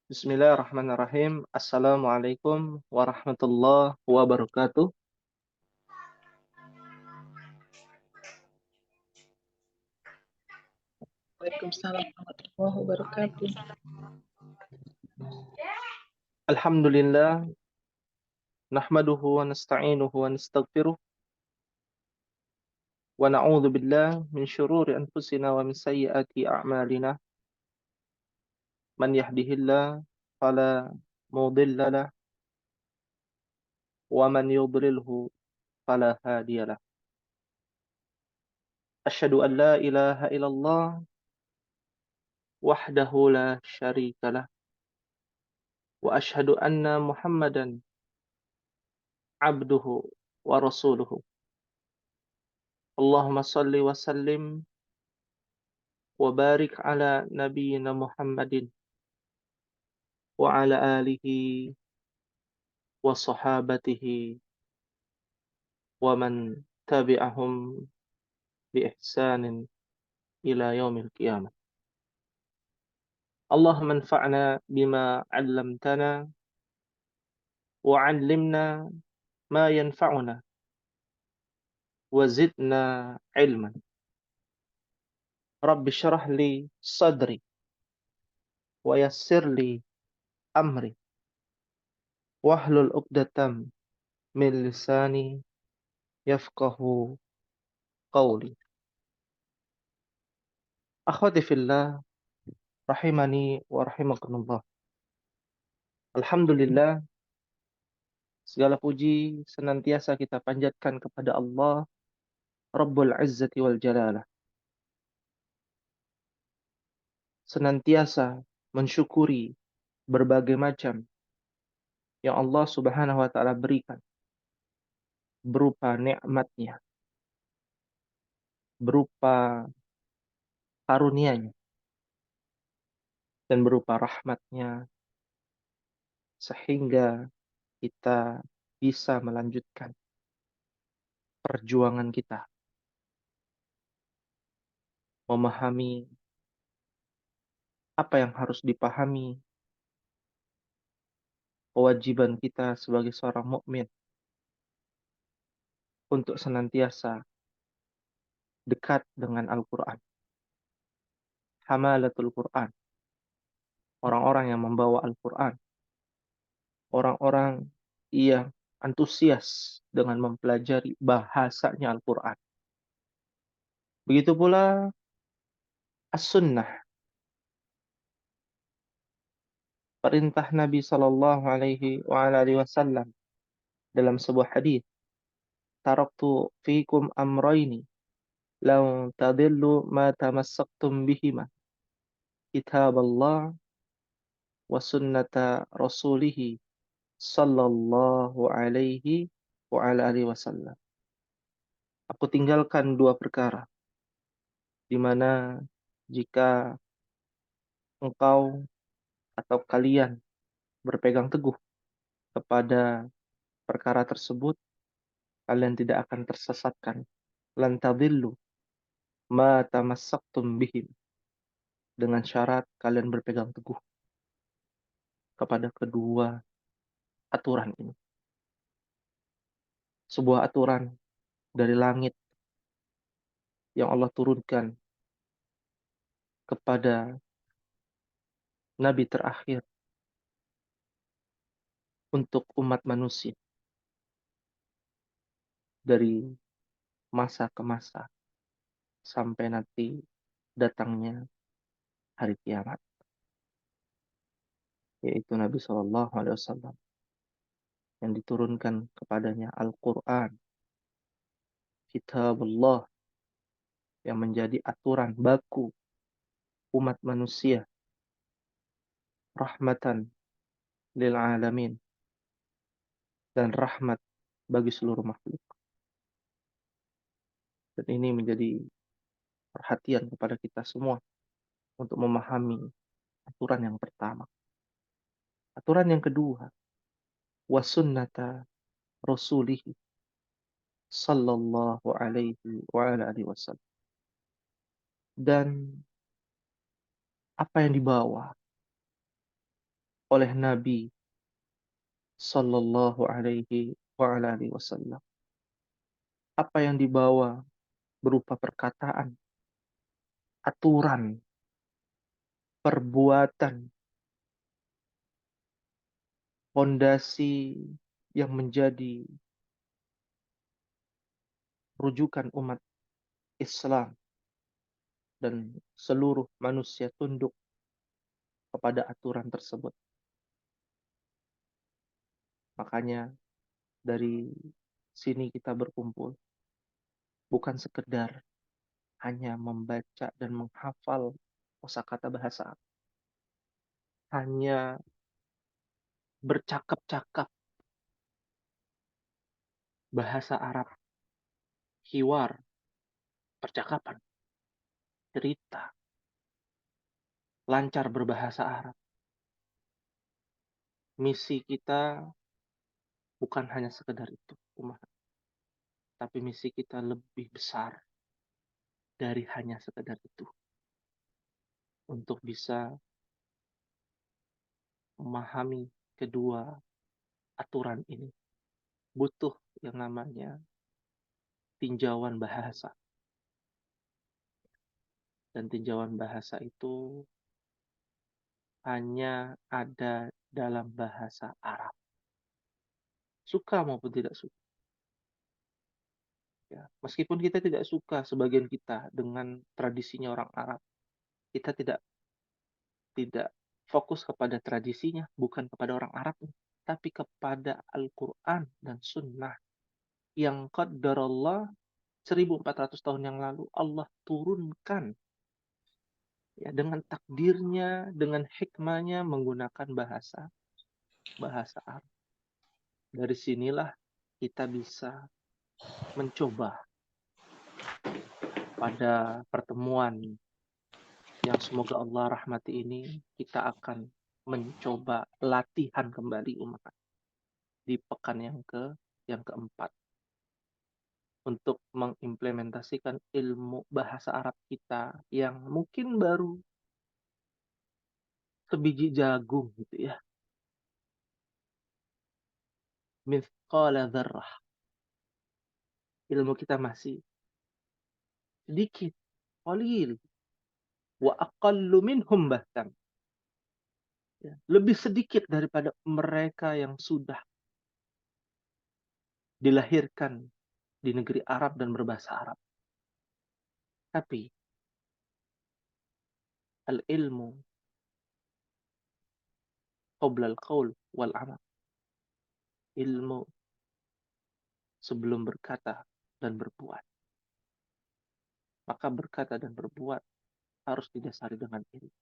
Bismillahirrahmanirrahim. Assalamualaikum warahmatullahi wabarakatuh. Waalaikumsalam warahmatullahi wabarakatuh. Alhamdulillah, nahmaduhu wa nasta'inuhu wa nastaghfiruh wa na'udzu billah min syururi anfusina wa min sayyiati a'malina. Man yahdihillah fala mudilla lah wa man yudlilhu fala hadiyalah. Asyhadu an la ilaha illallah wahdahu la syarikalah wa asyhadu anna Muhammadan abduhu wa rasuluhu. Allahumma salli wa sallim wa barik ala nabiyyina Muhammadin wa ala alihi wa sahabatihi wa man tabi'ahum bi ihsanin ila yaumil qiyamah. Allahumma anfa'na bima 'allamtana wa 'allimna ma yanfa'una wa zidna 'ilman. Rabbi syrah li sadri wa yassir li amri wahlul 'uqdatam min lisani yafqahu qawli. Akhwati fillah, rahimani wa rahimakumullah. Alhamdulillah, segala puji senantiasa kita panjatkan kepada Allah Rabbul Izzati wal Jalalah. Senantiasa mensyukuri berbagai macam yang Allah Subhanahu wa taala berikan berupa nikmatnya, berupa karunia-Nya, dan berupa rahmatnya, sehingga kita bisa melanjutkan perjuangan kita memahami apa yang harus dipahami, kewajiban kita sebagai seorang mukmin untuk senantiasa dekat dengan Al-Quran. Hamalatul Quran, orang-orang yang membawa Al-Quran, orang-orang yang antusias dengan mempelajari bahasanya Al-Quran. Begitu pula As-Sunnah, perintah Nabi Shallallahu Alaihi Wasallam dalam sebuah hadis, taraktu fikum amrayni law tadillu ma tamassaktum bihima, kitab Allah wa sunnata rasulih sallallahu alaihi wasallam. Aku tinggalkan dua perkara, di mana jika engkau atau kalian berpegang teguh kepada perkara tersebut, kalian tidak akan tersesatkan. Lan tadillu ma tamassaktum bihim, dengan syarat kalian berpegang teguh kepada kedua aturan ini. Sebuah aturan dari langit yang Allah turunkan kepada Nabi terakhir untuk umat manusia dari masa ke masa sampai nanti datangnya hari kiamat, yaitu Nabi Shallallahu Alaihi Wasallam yang diturunkan kepadanya Al-Quran, Kitabullah, yang menjadi aturan baku umat manusia, rahmatan lil alamin, dan rahmat bagi seluruh makhluk. Dan ini menjadi perhatian kepada kita semua untuk memahami aturan yang pertama. Aturan yang kedua, wasunnata rasulihi sallallahu alaihi wa ala alihi wasallam. Dan apa yang dibawa oleh Nabi Sallallahu Alaihi Wasallam. Apa yang dibawa berupa perkataan, aturan, perbuatan, fondasi yang menjadi rujukan umat Islam dan seluruh manusia tunduk kepada aturan tersebut. Makanya dari sini kita berkumpul bukan sekedar hanya membaca dan menghafal kosakata bahasa Arab, hanya bercakap-cakap bahasa Arab, hiwar, percakapan, cerita, lancar berbahasa Arab. Misi kita bukan hanya sekedar itu, umat, tapi misi kita lebih besar dari hanya sekedar itu. Untuk bisa memahami kedua aturan ini, butuh yang namanya tinjauan bahasa. Dan tinjauan bahasa itu hanya ada dalam bahasa Arab. Suka maupun tidak suka. Ya, meskipun kita tidak suka, sebagian kita, dengan tradisinya orang Arab, kita tidak fokus kepada tradisinya, bukan kepada orang Arab, tapi kepada Al-Quran dan Sunnah yang qaddarallah 1400 tahun yang lalu Allah turunkan, ya, dengan takdirnya, dengan hikmahnya menggunakan bahasa Arab. Dari sinilah kita bisa mencoba pada pertemuan yang semoga Allah rahmati ini, kita akan mencoba latihan kembali umat di pekan yang keempat untuk mengimplementasikan ilmu bahasa Arab kita yang mungkin baru sebiji jagung gitu ya. Mithqala dzarrah. Ilmu kita masih sedikit, qalil, wa aqallu minhum bahkan. Ya, lebih sedikit daripada mereka yang sudah dilahirkan di negeri Arab dan berbahasa Arab. Tapi al-ilmu qabla al-qaul wal amal. Ilmu sebelum berkata dan berbuat. Maka berkata dan berbuat harus didasari dengan ilmu.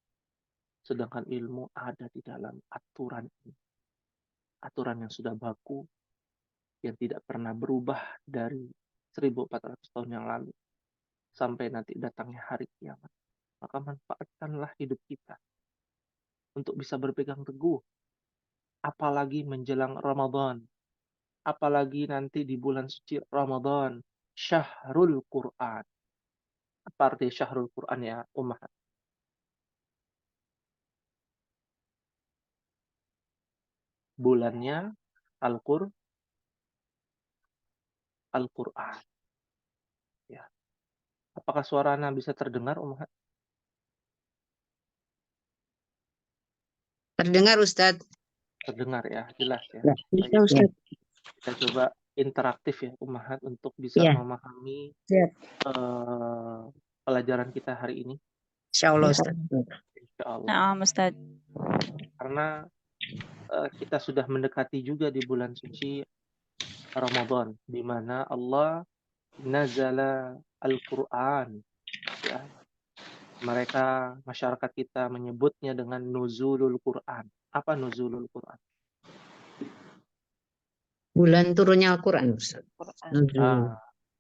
Sedangkan ilmu ada di dalam aturan ini. Aturan yang sudah baku, yang tidak pernah berubah dari 1400 tahun yang lalu sampai nanti datangnya hari kiamat. Maka manfaatkanlah hidup kita untuk bisa berpegang teguh. Apalagi menjelang Ramadan. Apalagi nanti di bulan suci Ramadan. Syahrul Quran. Apa arti Syahrul Quran ya umat? Bulannya Al-Quran. Ya. Apakah suara Anda bisa terdengar, umat? Terdengar, Ustadz. Terdengar ya, jelas ya. Ya, bisa, Baik. Ustadz. Kita coba interaktif ya, umat, untuk bisa Ya. memahami Siap. pelajaran kita hari ini. Insya Allah, Ustadz. Insya Allah. Nah, Ustaz. Karena kita sudah mendekati juga di bulan suci Ramadan, di mana Allah nazala Al-Quran. Ya. Mereka, masyarakat kita menyebutnya dengan nuzulul Quran. Apa nuzulul Quran? Bulan turunnya Al-Quran, Ustadz.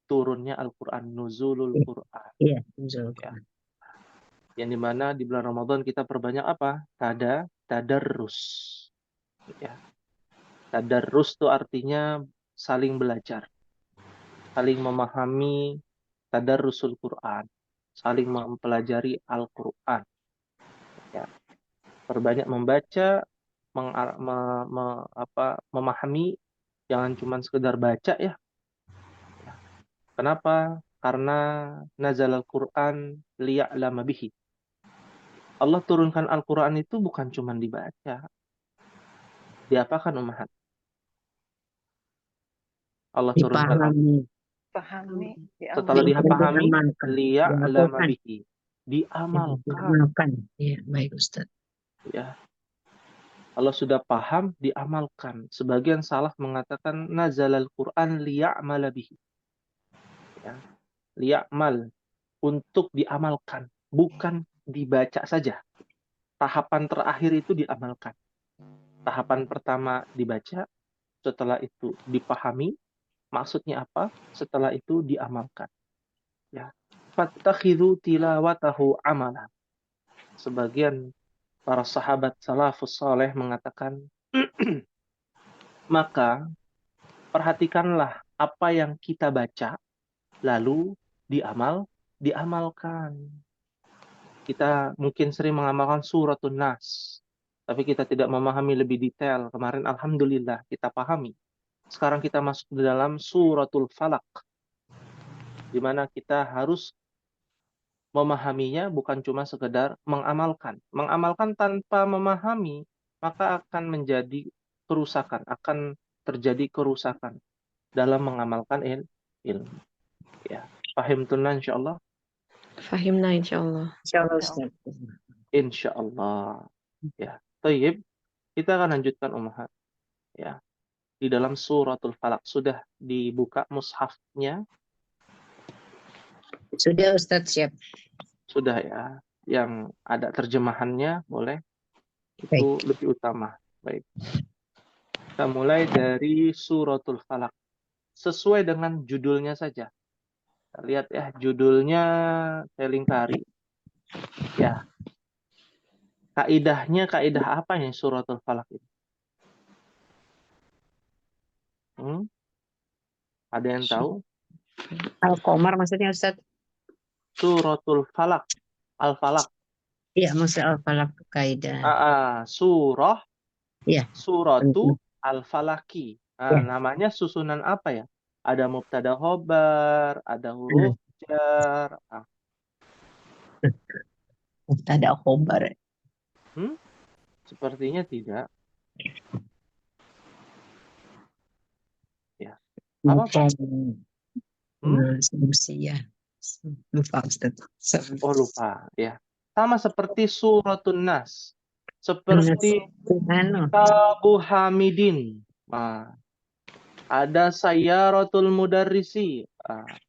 Turunnya Al-Quran, nuzulul Quran. Iya, nuzul Ya. Quran. Yang dimana di bulan Ramadan kita perbanyak apa? Tadarrus. Ya. Tadarrus itu artinya saling belajar, saling memahami tadarrusul Quran, saling mempelajari Al-Quran. Ya. Perbanyak membaca, memahami, jangan cuma sekedar baca ya. Kenapa? Karena nazalal Quran liya'lama bihi. Allah turunkan Al-Quran itu bukan cuma dibaca. Diapakan ummahat? Allah turunkan Dipahami. Pahami, setelah diamalkan. dipahami Diamalkan. liya'lama Dilakukan. bihi. Diamalkan. Diamalkan. Ya, baik Ustaz. Ya. Allah sudah paham, diamalkan. Sebagian salaf mengatakan nazalal Quran liya'mala bihi. Ya. Liya'mal, untuk diamalkan, bukan dibaca saja. Tahapan terakhir itu diamalkan. Tahapan pertama dibaca, setelah itu dipahami, maksudnya apa? Setelah itu diamalkan. Ya. Fattakhidhu tilawatahu amala. Sebagian para sahabat salafus saleh mengatakan, maka perhatikanlah apa yang kita baca, lalu diamalkan. Kita mungkin sering mengamalkan suratun Nas, tapi kita tidak memahami lebih detail. Kemarin alhamdulillah kita pahami. Sekarang kita masuk di dalam suratul Falak, di mana kita harus memahaminya bukan cuma sekedar mengamalkan. Mengamalkan tanpa memahami, maka akan menjadi kerusakan, akan terjadi kerusakan dalam mengamalkan ilmu. Ya, paham tunan insyaallah. Fahimna insyaallah. Insyaallah Ustaz. Insyaallah. Ya, Tayyib. Kita akan lanjutkan ummahat. Ya. Di dalam suratul Falak sudah dibuka mushafnya, Sudah Ustaz, siap. sudah ya. Yang ada terjemahannya boleh. Itu Baik. lebih utama. Baik. Kita mulai dari suratul Falak. Sesuai dengan judulnya saja. Kita lihat ya, judulnya saya lingkari. Ya. Kaidah apa yang suratul Falak ini? Ada yang tahu? Al-Qamar maksudnya Ustaz? Suratul Falak. Al-Falak. Iya, maksud Al-Falaq kaidah. Surah. Iya. Suratu Al-Falaki. Ya. Namanya susunan apa ya? Ada mubtada khobar, ada huruf jar. Mubtada khobar. Sepertinya tidak. Ya. Apa? Ya. Lupa Ustaz. Oh, lupa. Ya. Sama seperti suratun Nas. Seperti Abu Hamidin. Ada sayyaratul mudarrisi.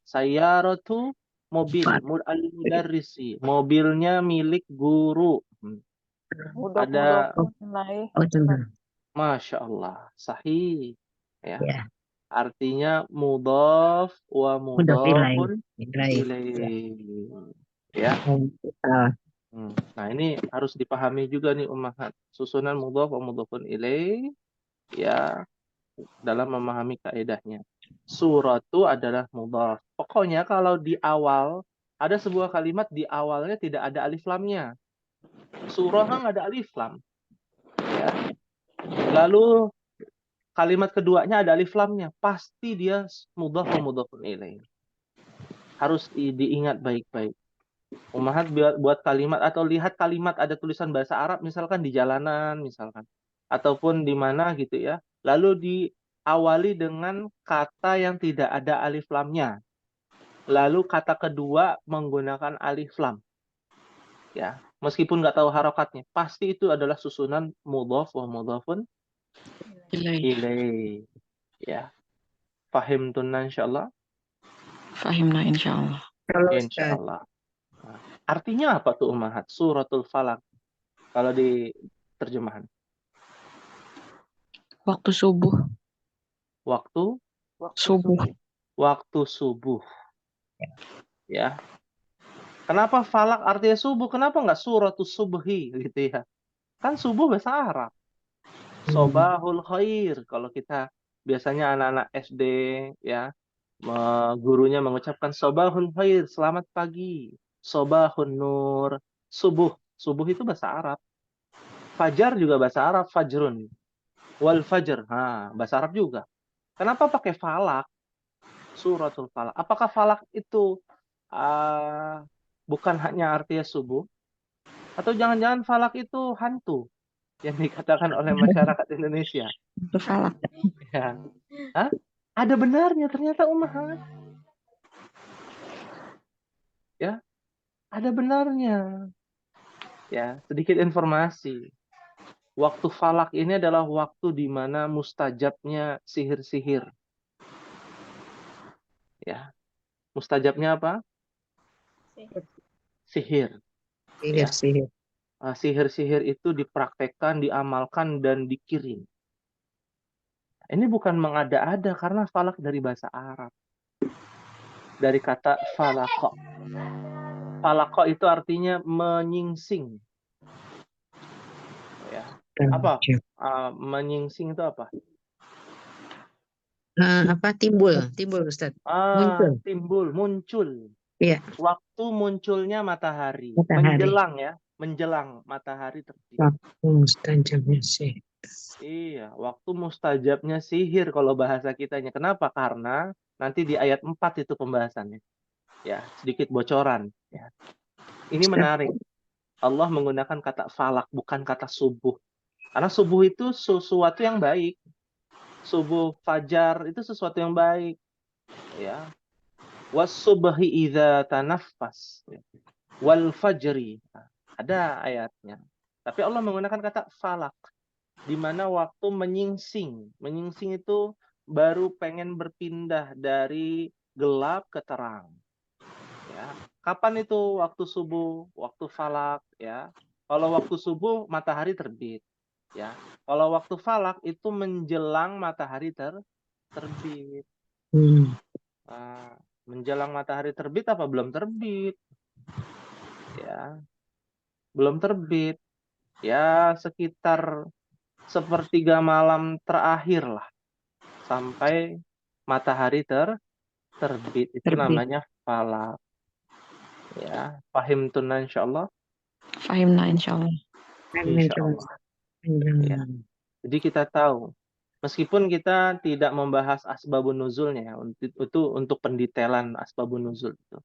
Sayyaratu mobil. Al-mudarrisi. Mobilnya milik guru. Ada. Masya Allah. Sahih. Ya. Artinya mudhaf wa mudhafun ilaih. Ya. Nah, ini harus dipahami juga nih ummahat. Susunan mudhaf wa mudhafun ilaih ya dalam memahami kaidahnya. Suratu adalah mudhaf. Pokoknya kalau di awal ada sebuah kalimat di awalnya tidak ada alif lamnya. Surah kan ada alif lam. Ya. Lalu kalimat keduanya ada alif lamnya, pasti dia mudhaf wa mudhafun ilaih. Harus diingat baik-baik. Ummahat buat kalimat atau lihat kalimat ada tulisan bahasa Arab misalkan di jalanan misalkan ataupun di mana gitu ya. Lalu diawali dengan kata yang tidak ada alif lamnya. Lalu kata kedua menggunakan alif lam. Ya, meskipun nggak tahu harokatnya, pasti itu adalah susunan mudhaf wa mudhafun ilaih. Ya. Fahim tunna insyaallah. Fahimna insyaallah. Insyaallah. Artinya apa tuh ummahat? Suratul Falak. Kalau di terjemahan. Waktu subuh. Waktu Subuh. Waktu subuh. Ya. Kenapa falak artinya subuh? Kenapa nggak suratul subhi gitu ya? Kan subuh bahasa Arab. Sobahul khair. Kalau kita biasanya anak-anak SD ya, gurunya mengucapkan sobahul khair, selamat pagi. Sobahun nur, subuh. Subuh itu bahasa Arab. Fajar juga bahasa Arab, fajrun. Wal fajr, bahasa Arab juga. Kenapa pakai falak? Suratul falak. Apakah falak itu bukan hanya artinya subuh? Atau jangan-jangan falak itu hantu yang dikatakan oleh masyarakat Indonesia? Falak. Ya. Hah? Ada benarnya ternyata Ummahat. Ya, ada benarnya. Ya, sedikit informasi. Waktu falak ini adalah waktu di mana mustajabnya sihir-sihir. Ya, mustajabnya apa? Sihir. Ya, Sihir. sihir-sihir itu dipraktekkan, diamalkan, dan dikirim. Ini bukan mengada-ada karena falak dari bahasa Arab. Dari kata falako. Falako itu artinya menyingsing. Ya. Apa? Menyingsing itu apa? Timbul Ustaz. Muncul. Muncul. Iya. Waktu munculnya matahari. Menjelang matahari terbit. Waktu mustajabnya sih. Iya, waktu mustajabnya sihir kalau bahasa kitanya. Kenapa? Karena nanti di ayat 4 itu pembahasannya. Ya, sedikit bocoran. Ya. Ini menarik. Allah menggunakan kata falak, bukan kata subuh. Karena subuh itu sesuatu yang baik. Subuh fajar itu sesuatu yang baik. Ya. Was-subhi idza tanaffas. Wal fajri. Ada ayatnya. Tapi Allah menggunakan kata falak. Di mana waktu menyingsing. Menyingsing itu baru pengen berpindah dari gelap ke terang. Ya. Kapan itu waktu subuh, waktu falak, ya? Kalau waktu subuh matahari terbit, ya. Kalau waktu falak itu menjelang matahari terbit. Menjelang matahari terbit apa belum terbit? Ya. Belum terbit. Ya, sekitar sepertiga malam terakhir lah sampai matahari terbit. Itu namanya falak. Ya, pahim tunan insyaallah. Fahimna insyaallah. Insyaallah. Ya. Jadi kita tahu, meskipun kita tidak membahas asbabun nuzulnya, itu untuk pendetailan asbabun nuzul itu.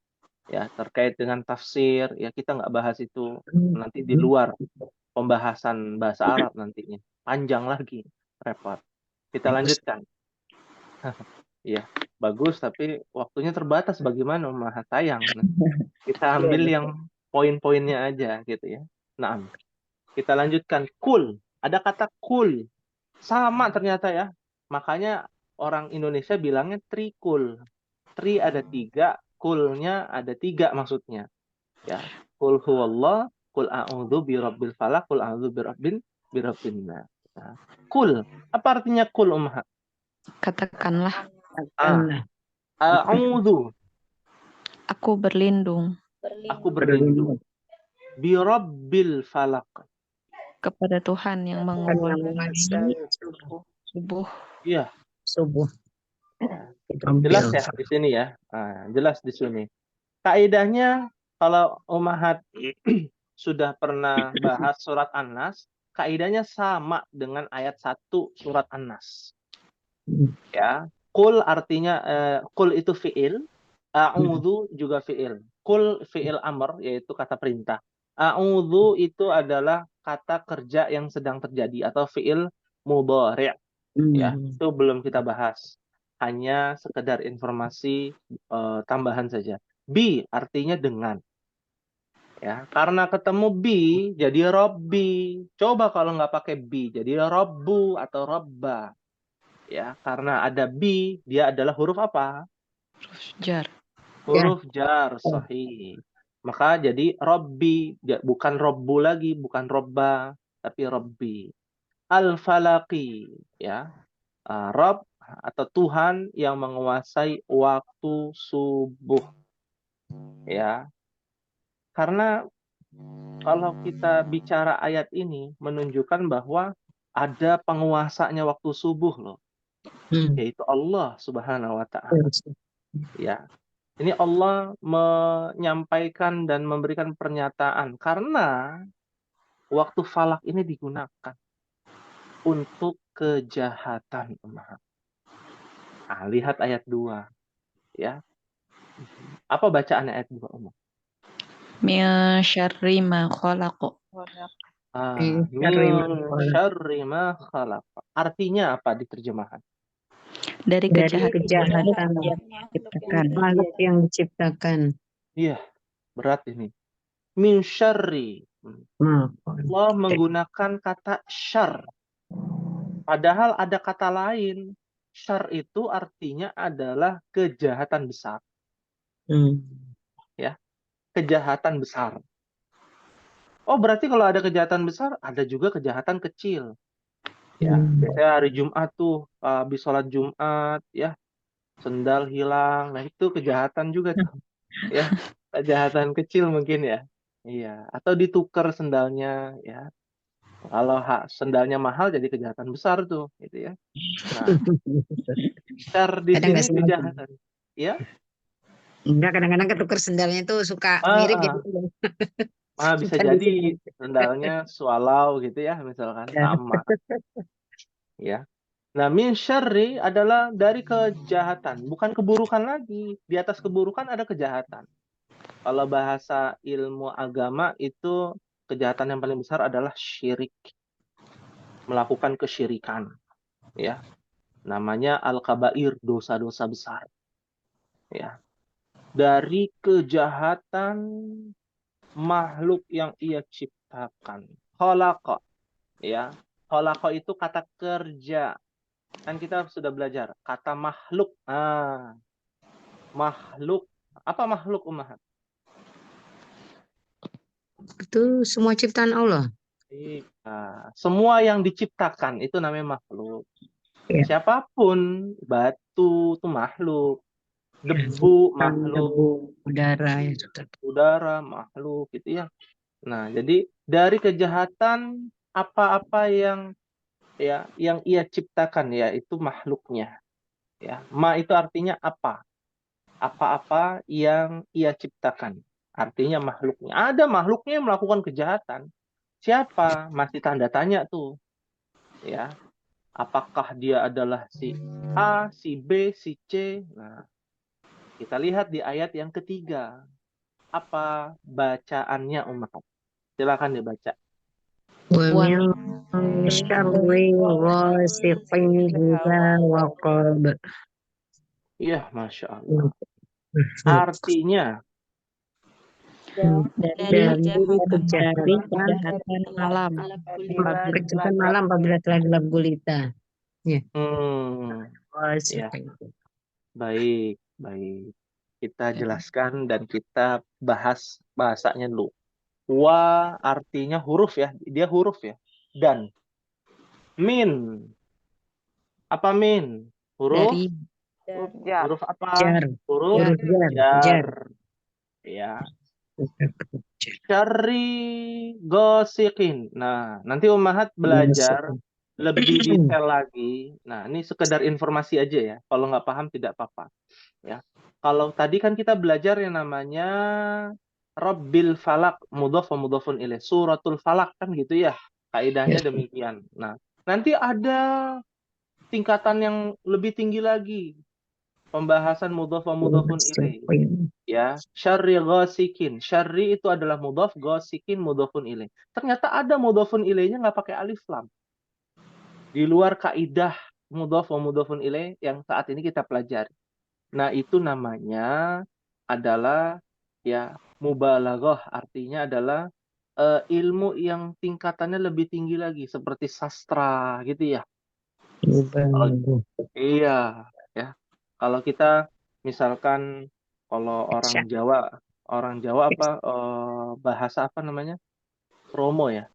Ya, terkait dengan tafsir, ya kita nggak bahas itu nanti di luar pembahasan bahasa Arab nantinya. Panjang lagi, repot. Kita lanjutkan. Ya, bagus tapi waktunya terbatas bagaimana Maha sayang. Kita ambil yang poin-poinnya aja gitu ya. Nah, kita lanjutkan. Kul. Ada kata kul. Sama ternyata ya. Makanya orang Indonesia bilangnya trikul. Tri ada 3, kulnya ada 3 maksudnya. Ya. Kul huwallah, kul a'udzu birabbil falaq, kul a'udzu birabbin nas. Nah, kul. Apa artinya kul Ummahat? Katakanlah, A'udzu. aku berlindung Aku berlindung. Birabbil falaq. kepada Tuhan yang menguasai subuh. Iya. Subuh. Jelas ya di sini ya. Jelas di sini. Kaidahnya kalau Ummahat sudah pernah bahas surat An-Nas, kaidahnya sama dengan ayat 1 surat An-Nas. Ya, kul artinya kul itu fiil, a'udzu juga fiil. Kul fiil amr yaitu kata perintah. A'udzu itu adalah kata kerja yang sedang terjadi atau fiil mudhari'. Ya, itu belum kita bahas. Hanya sekedar informasi tambahan saja. Bi artinya dengan. Ya, karena ketemu bi jadi robbi. Coba kalau nggak pakai bi jadi robbu atau robba. Ya, karena ada bi, dia adalah huruf apa? Jar. Huruf jar, sahih. Maka jadi robbi, bukan robbu lagi, bukan robba, tapi robbi. Al-falaqi, ya. Rob atau Tuhan yang menguasai waktu subuh. Ya. Karena kalau kita bicara ayat ini menunjukkan bahwa ada penguasanya waktu subuh loh. Yaitu Allah Subhanahu wa taala. Ya. Ini Allah menyampaikan dan memberikan pernyataan karena waktu falak ini digunakan untuk kejahatan. Nah, lihat ayat 2 ya. Apa bacaan ayat 2 Umar? Min syarri ma khalaq. Min Min syarri ma khalaq. Artinya apa di terjemahan? Dari Dari kejahatan kejahatan yang diciptakan. makhluk yang diciptakan. Iya, berat ini. Min syarri. Allah menggunakan kata syar. Padahal ada kata lain. Syar itu artinya adalah kejahatan besar. Ya, kejahatan besar. Oh, berarti kalau ada kejahatan besar, ada juga kejahatan kecil. Ya, biasanya hari Jumat tuh, habis sholat Jumat, ya, sendal hilang. Nah, itu kejahatan juga tuh. Ya, kejahatan kecil mungkin ya. Iya, atau ditukar sendalnya, ya. Kalau sendalnya mahal jadi kejahatan besar tuh, gitu ya. Nah, syar di Kadang sini nggak sengaja. kejahatan. Ya, Enggak, kadang-kadang ketukar sendalnya tuh suka mirip gitu. bisa Kan jadi di sini. sendalnya swallow gitu ya, misalkan sama. Ya. Nah, min syarri adalah dari kejahatan, bukan keburukan lagi. Di atas keburukan ada kejahatan. Kalau bahasa ilmu agama itu kejahatan yang paling besar adalah syirik. Melakukan kesyirikan. Ya. Namanya al-kabair, dosa-dosa besar. Ya. Dari kejahatan makhluk yang ia ciptakan. Khalaqa. Ya. Khalaqa itu kata kerja. Kan kita sudah belajar kata makhluk. Makhluk. Apa makhluk, Ummahat? Itu semua ciptaan Allah. Iya. Semua yang diciptakan itu namanya makhluk. Ya. Siapapun, batu itu makhluk, debu makhluk, Debu, udara, ya, udara makhluk, gitu ya. Nah, jadi dari kejahatan apa-apa yang ia ciptakan ya itu makhluknya. Ya, ma itu artinya apa? Apa-apa yang ia ciptakan. Artinya makhluknya. Ada makhluknya yang melakukan kejahatan. Siapa? Masih tanda tanya tuh. Ya. Apakah dia adalah si A, si B, si C? Nah, kita lihat di ayat yang ketiga. Apa bacaannya, Umar? Silakan dibaca. Wa min syarri ghasiqin idza waqab. Iya, Masya Allah. Artinya, Dari kejahatan malam. kejahatan malam apabila telah gelap gulita. Ya. ya, baik. Kita jelaskan dan kita bahas bahasanya dulu. Wa artinya huruf ya. Dia huruf ya. Dan. Min. Apa min? Huruf? Dari Huruf apa? Jar. Huruf jar. Ya. Syarri gosikin. Nah, nanti Ummahat belajar lebih detail lagi. Nah, ini sekedar informasi aja ya. Kalau nggak paham tidak apa-apa. Ya. Kalau tadi kan kita belajar yang namanya Rabbil Falak, mudhaf wa mudhafun ilaih. Suratul Falak kan gitu ya. Kaidahnya demikian. Nah, nanti ada tingkatan yang lebih tinggi lagi. Pembahasan mudhaf wa mudhafun ilaih. Ya, syarri ghasikin. Syarri itu adalah mudhaf, ghasikin mudhafun ilaih. Ternyata ada mudhafun ilaihnya nggak pakai alif lam. Di luar kaidah mudhaf wa mudhafun ilaih yang saat ini kita pelajari. Nah, itu namanya adalah ya mubalaghah, artinya adalah ilmu yang tingkatannya lebih tinggi lagi seperti sastra gitu ya. Iya, ya. Kalau kita misalkan kalau orang Jawa apa bahasa apa namanya? Romo ya.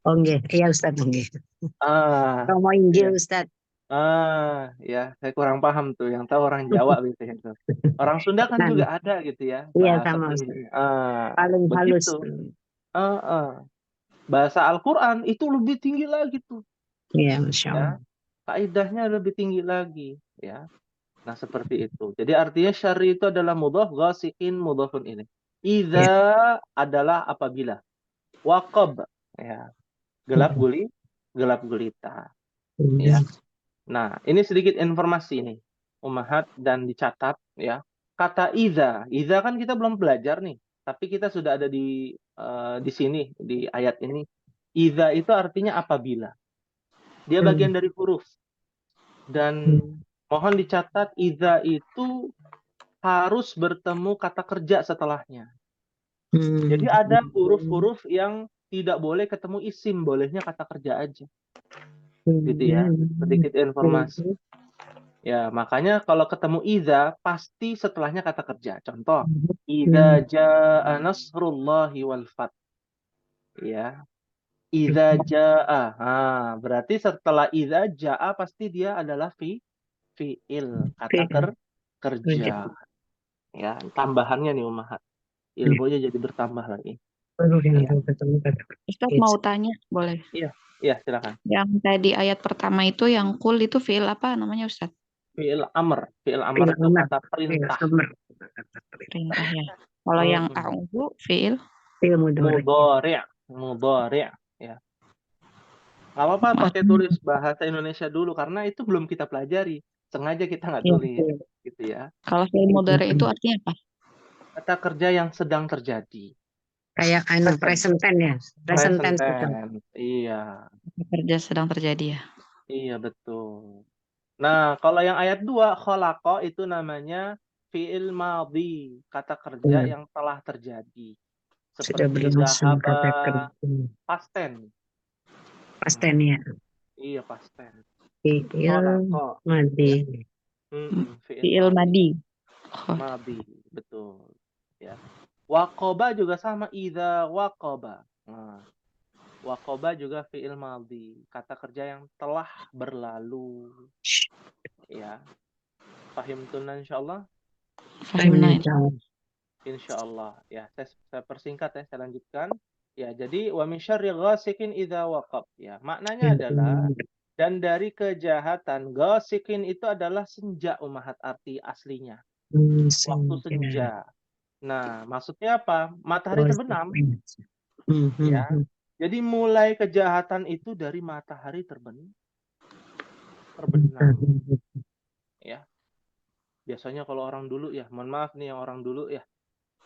Oh nggih, iya Ustaz nggih. Ah, Romo Injil Ustaz. Ya, saya kurang paham tuh. Yang tahu orang Jawa biasanya tuh. Orang Sunda kan juga ada gitu ya, Iya bahasa sama Ustaz. tinggi. Paling halus. Begitu. Bahasa Al-Quran itu lebih tinggi lagi tuh. Iya, Masya Ya, Allah. kaidahnya lebih tinggi lagi. Ya, nah seperti itu. Jadi artinya syarri itu adalah mudhaf, ghasikin, mudhafun ilaih. Idza adalah apabila. Waqab Ya, gelap gulita. Ya. Nah, ini sedikit informasi nih, Ummahat, dan dicatat ya. Kata iza kan kita belum belajar nih, tapi kita sudah ada di sini di ayat ini. Iza itu artinya apabila. Dia bagian dari huruf. Dan mohon dicatat iza itu harus bertemu kata kerja setelahnya. Jadi ada huruf-huruf yang tidak boleh ketemu isim, bolehnya kata kerja aja. Gitu ya. Sedikit informasi. Ya, makanya kalau ketemu iza pasti setelahnya kata kerja. Contoh, idza jaa nasrullahi wal fath. Ya. Idza jaa. Berarti setelah idza jaa pasti dia adalah fiil, kata kerja. Ya, tambahannya nih Ummahat. Ilmunya jadi bertambah lagi. Ya. Ustaz mau tanya, boleh? Iya, silakan. Yang tadi ayat pertama itu yang kul itu fiil apa namanya Ustaz? Fiil amr itu kata perintah. Perintah ya. Kalau yang a'udzu fiil mudhari', ya. Nggak apa-apa pakai tulis bahasa Indonesia dulu karena itu belum kita pelajari. Sengaja kita nggak tulis, gitu ya. Kalau fiil mudhari itu artinya apa? Kata kerja yang sedang terjadi. Kayak present tense ya. Present tense. Iya. Kerja sedang terjadi ya. Iya, betul. Nah, kalau yang ayat 2, khalaqa itu namanya fi'il madhi, kata kerja yang telah terjadi. Sudah Seperti berlangsung kata dhahaba, kerja. past tense. Past tense ya. Iya, past tense. Fi'il madhi. Fiil madi. Madhi, betul. Ya. Waqaba juga sama, idza waqaba. Nah, waqaba juga fi'il madhi, kata kerja yang telah berlalu. Ya. Fahimtuna insyaallah? Fahimna. Insyaallah. Ya, saya persingkat ya, saya lanjutkan. Ya, jadi wa min syarri ghasikin idza waqab. Ya, maknanya adalah dan dari kejahatan, ghasikin itu adalah senja Ummahat arti aslinya. Waktu senja. Nah, maksudnya apa? Matahari terbenam. Ya. Jadi mulai kejahatan itu dari matahari terbenam. Ya. Biasanya kalau orang dulu ya, mohon maaf nih yang orang dulu ya.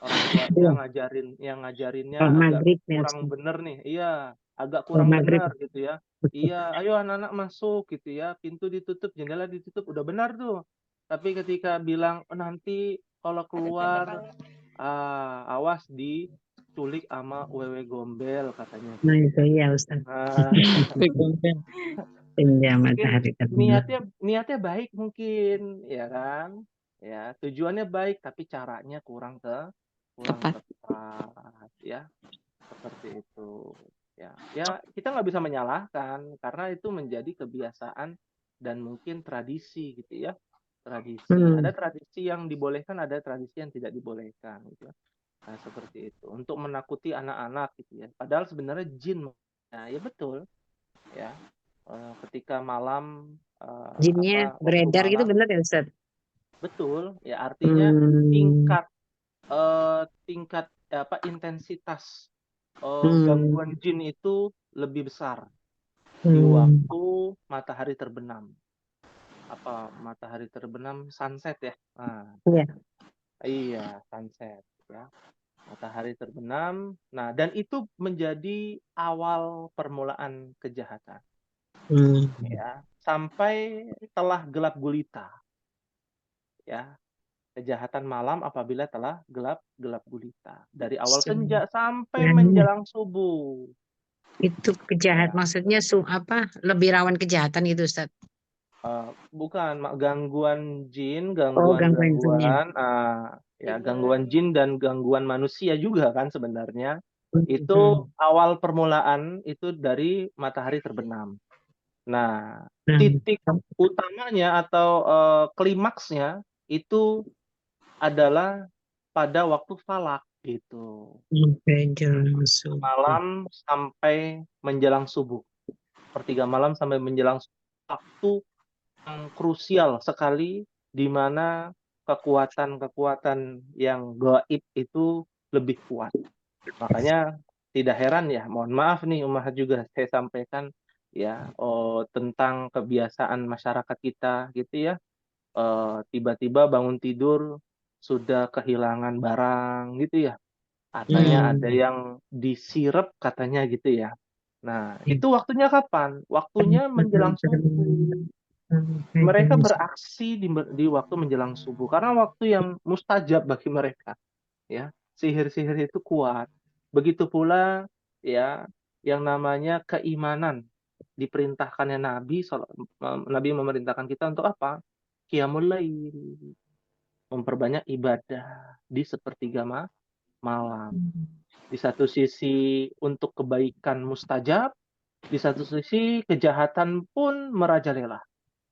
Orang tuanya ngajarinnya agak kurang bener nih. Iya, agak kurang bener gitu ya. Iya, ayo anak-anak masuk gitu ya. Pintu ditutup, jendela ditutup, udah benar tuh. Tapi ketika bilang nanti kalau keluar awas diculik sama wewe gombel katanya. Nah, itu ya Ustaz. Matahari niatnya baik mungkin, ya kan? Ya, tujuannya baik tapi caranya kurang tepat, ya. Seperti itu. Ya, kita nggak bisa menyalahkan karena itu menjadi kebiasaan dan mungkin tradisi gitu ya. Tradisi. Ada tradisi yang dibolehkan, ada tradisi yang tidak dibolehkan gitu. Nah, seperti itu. Untuk menakuti anak-anak gitu ya. Padahal sebenarnya jin. Nah, ya betul. Ya. Ketika malam jinnya beredar gitu benar ya Ustaz? Betul. Ya, artinya tingkat intensitas gangguan jin itu lebih besar di waktu matahari terbenam. Matahari terbenam sunset ya. Iya, sunset ya. Matahari terbenam. Nah, dan itu menjadi awal permulaan kejahatan. Ya, sampai telah gelap gulita. Ya. Kejahatan malam apabila telah gelap gulita. Dari awal senja sampai menjelang subuh. Itu maksudnya lebih rawan kejahatan gitu Ustaz? Bukan, gangguan jin, gangguan jin dan gangguan manusia juga kan sebenarnya. Itu awal permulaan itu dari matahari terbenam. Nah, titik utamanya atau klimaksnya itu adalah pada waktu falak gitu. Malam sampai menjelang subuh. Sepertiga malam sampai menjelang subuh. Waktu yang krusial sekali di mana kekuatan yang gaib itu lebih kuat. Makanya tidak heran ya, mohon maaf nih Ummahat juga saya sampaikan ya, tentang kebiasaan masyarakat kita gitu ya, tiba-tiba bangun tidur sudah kehilangan barang gitu ya, katanya ada yang disirep katanya gitu ya. Nah, itu waktunya kapan? Waktunya menjelang subuh. Mereka beraksi di waktu menjelang subuh karena waktu yang mustajab bagi mereka, ya. Sihir-sihir itu kuat. Begitu pula ya yang namanya keimanan. Diperintahkannya Nabi memerintahkan kita untuk apa? Qiyamul lail, memperbanyak ibadah di sepertiga malam. Di satu sisi untuk kebaikan mustajab, di satu sisi kejahatan pun merajalela,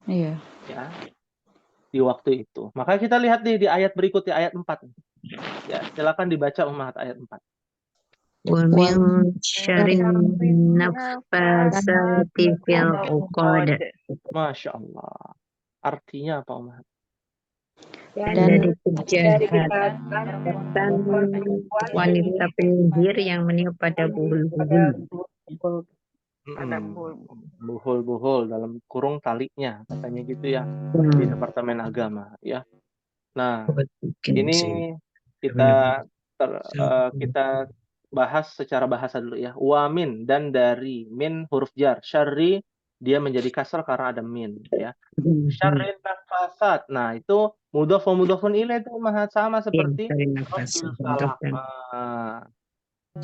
Iya. ya, di waktu itu. Maka kita lihat di ayat berikutnya, ayat 4. Ya, silakan dibaca Ummahat ayat 4. ومن شر النفاثات في العقد. Masya Allah. Artinya apa Ummahat? Dari kejahatan wanita penyihir yang meniup pada buhul-buhul. Buhul-buhul dalam kurung talinya, katanya gitu ya, di Departemen Agama ya. Nah, ini kita bahas secara bahasa dulu ya. Wamin, dan dari, min huruf jar, syarri dia menjadi kasar karena ada min ya. Syarrin nafasat. Nah, itu mudhof wa mudhofun ilaih itu sama seperti Rabbil falaq.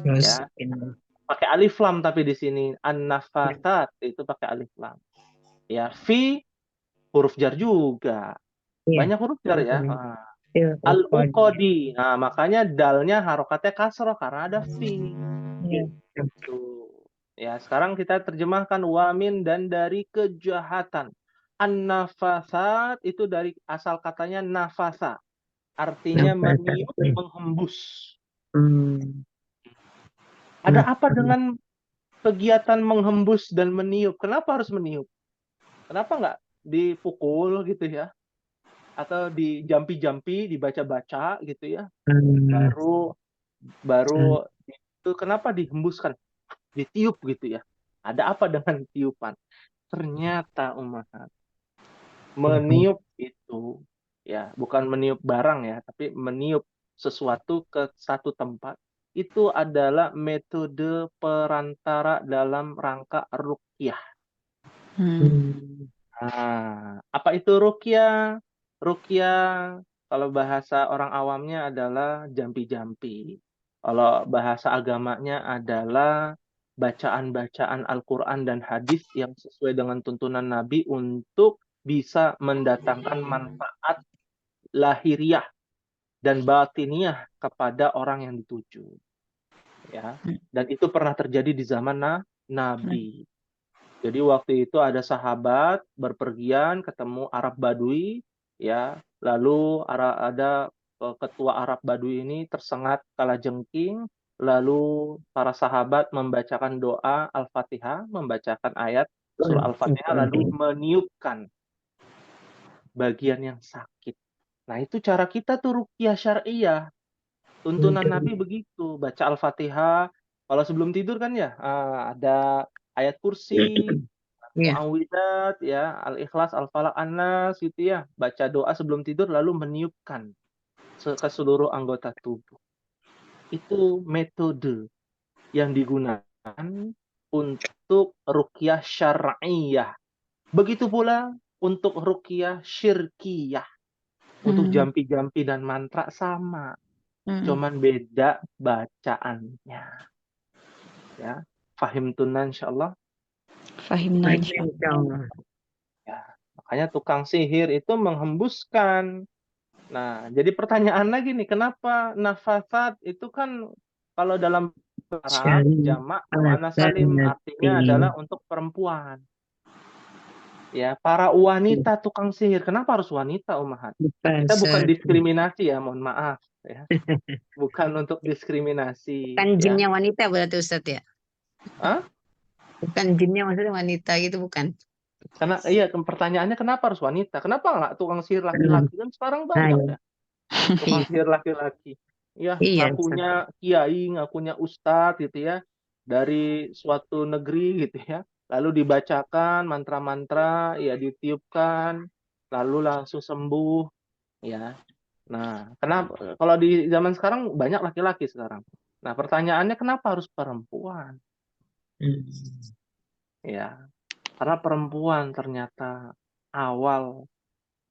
Ya. Pakai alif lam tapi di sini an-nafasat itu pakai alif lam. Ya, fi huruf jar juga. Banyak huruf jar ya. Al-uqadi. Nah, makanya dalnya harokatnya kasroh karena ada fi. Gitu. Ya, sekarang kita terjemahkan wamin, dan dari kejahatan. An-nafasat itu dari asal katanya nafasa. Artinya meniup, menghembus. Ada apa dengan kegiatan menghembus dan meniup? Kenapa harus meniup? Kenapa nggak dipukul gitu ya? Atau dijampi-jampi, dibaca-baca gitu ya? Baru itu kenapa dihembuskan? Ditiup gitu ya? Ada apa dengan tiupan? Ternyata Ummahat, meniup itu ya bukan meniup barang ya, tapi meniup sesuatu ke satu tempat. Itu adalah metode perantara dalam rangka ruqyah. Nah, apa itu ruqyah? Ruqyah kalau bahasa orang awamnya adalah jampi-jampi. Kalau bahasa agamanya adalah bacaan-bacaan Al-Quran dan hadis yang sesuai dengan tuntunan Nabi untuk bisa mendatangkan manfaat lahiriah dan batiniah kepada orang yang dituju. Ya, dan itu pernah terjadi di zaman Nabi. Jadi waktu itu ada sahabat berpergian ketemu Arab Badui, ya. Lalu ada ketua Arab Badui ini tersengat kalajengking, lalu para sahabat membacakan doa Al-Fatihah, membacakan ayat surah Al-Fatihah, lalu meniupkan bagian yang sakit. Nah, itu cara kita tuh ruqyah syariah. Tuntunan Nabi begitu, baca Al-Fatihah. Kalau sebelum tidur kan ya, ada ayat kursi, muawwidzat ya, Al-Ikhlas, Al-Falaq, An-Nas gitu ya. Baca doa sebelum tidur lalu meniupkan ke seluruh anggota tubuh. Itu metode yang digunakan untuk ruqyah syar'iyah. Begitu pula untuk ruqyah syirkiyah. Untuk jampi-jampi dan mantra sama. Cuman beda bacaannya. Ya, fahimtuna insyaallah. Fahimna insyaallah. Ya, makanya tukang sihir itu menghembuskan. Nah, jadi pertanyaan lagi nih, kenapa nafasat itu kan kalau dalam Arab jamak makna salim artinya adalah untuk perempuan. Ya, para wanita tukang sihir. Kenapa harus wanita, Ummahat? Kita bukan diskriminasi ya, mohon maaf ya. Bukan untuk diskriminasi. Bukan jinnya wanita berarti Ustaz ya? Hah? Bukan jinnya maksudnya wanita gitu bukan? Karena iya pertanyaannya kenapa harus wanita? Kenapa nggak tukang sihir laki-laki? Kan sekarang banyak ya. Tukang sihir laki-laki. ya, Iya, Ustaz. ngakunya kiai, ngakunya ustadz gitu ya, dari suatu negeri gitu ya, lalu dibacakan mantra-mantra, ya ditiupkan, lalu langsung sembuh, ya. Nah, kenapa kalau di zaman sekarang banyak laki-laki sekarang. Nah, pertanyaannya kenapa harus perempuan? Hmm. Ya, karena perempuan ternyata awal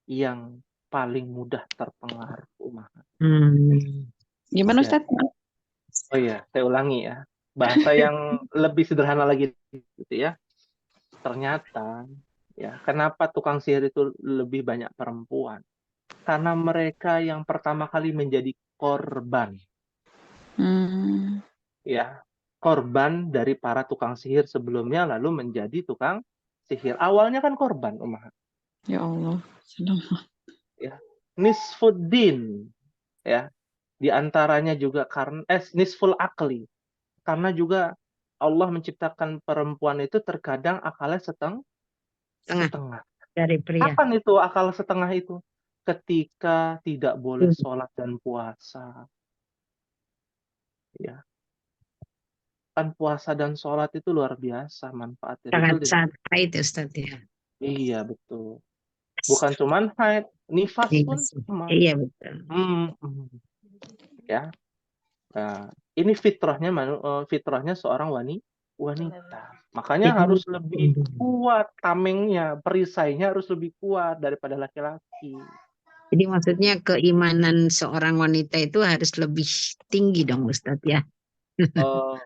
yang paling mudah terpengaruh, Umar. Hmm. Gimana Ya. Ustaz? Oh iya, saya ulangi ya. Bahasa yang lebih sederhana lagi gitu ya. Ternyata ya, kenapa tukang sihir itu lebih banyak perempuan? Karena mereka yang pertama kali menjadi korban, Hmm, ya. Korban dari para tukang sihir sebelumnya lalu menjadi tukang sihir. Awalnya kan korban, Umar. ya Allah. Sedang. Ya. Nisfuddin, ya. Di antaranya juga karena nisful akli. Karena juga Allah menciptakan perempuan itu terkadang akalnya Tengah setengah. dari pria. Kapan itu akal setengah itu? Ketika tidak boleh Hmm. sholat dan puasa. Ya, kan puasa dan sholat itu luar biasa manfaatnya. Sangat Betul tidak? sangat pahit Ustaz ya. Iya, betul. Bukan cuman haid, nifas Iya, pun sih. sama. Iya, betul. Ya. Nah, ini fitrahnya seorang wanita. Makanya Jadi, harus lebih kuat tamengnya, perisainya harus lebih kuat daripada laki-laki. jadi maksudnya keimanan seorang wanita itu harus lebih tinggi dong Ustaz ya.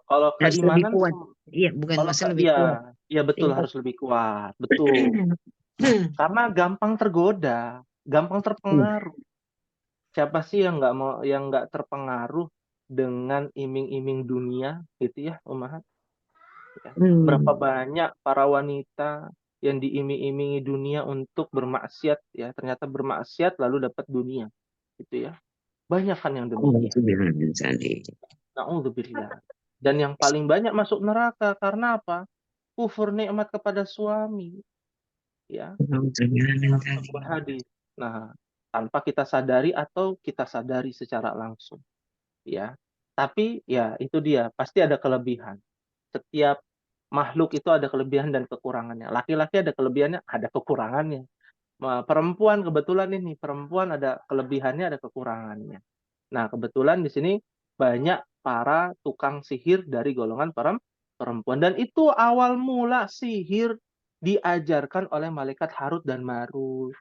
Kalau Harus lebih keimanan, kuat. Iya, bukan kalau maksudnya lebih iya, kuat. iya betul Tingkat. harus lebih kuat, betul. Karena gampang tergoda, gampang terpengaruh. Siapa sih yang nggak terpengaruh dengan iming-iming dunia, gitu ya, Umar? Ya. Berapa Hmm. banyak para wanita yang diiming-imingi dunia untuk bermaksiat, ya ternyata bermaksiat lalu dapat dunia, gitu ya. Banyak kan yang Oh, demikian. itu bilang tadi. Na'udzubillah. Dan yang paling banyak masuk neraka karena apa? Kufur nikmat kepada suami, ya. Oh, itu bilang tadi. Sebuah hadis. Nah, tanpa kita sadari atau kita sadari secara langsung, ya. Tapi ya itu dia, pasti ada kelebihan. Setiap makhluk itu ada kelebihan dan kekurangannya. Laki-laki ada kelebihannya, ada kekurangannya. Perempuan kebetulan ini, perempuan ada kelebihannya, ada kekurangannya. Nah, kebetulan di sini banyak para tukang sihir dari golongan perempuan. Dan itu awal mula sihir diajarkan oleh malaikat Harut dan Marut.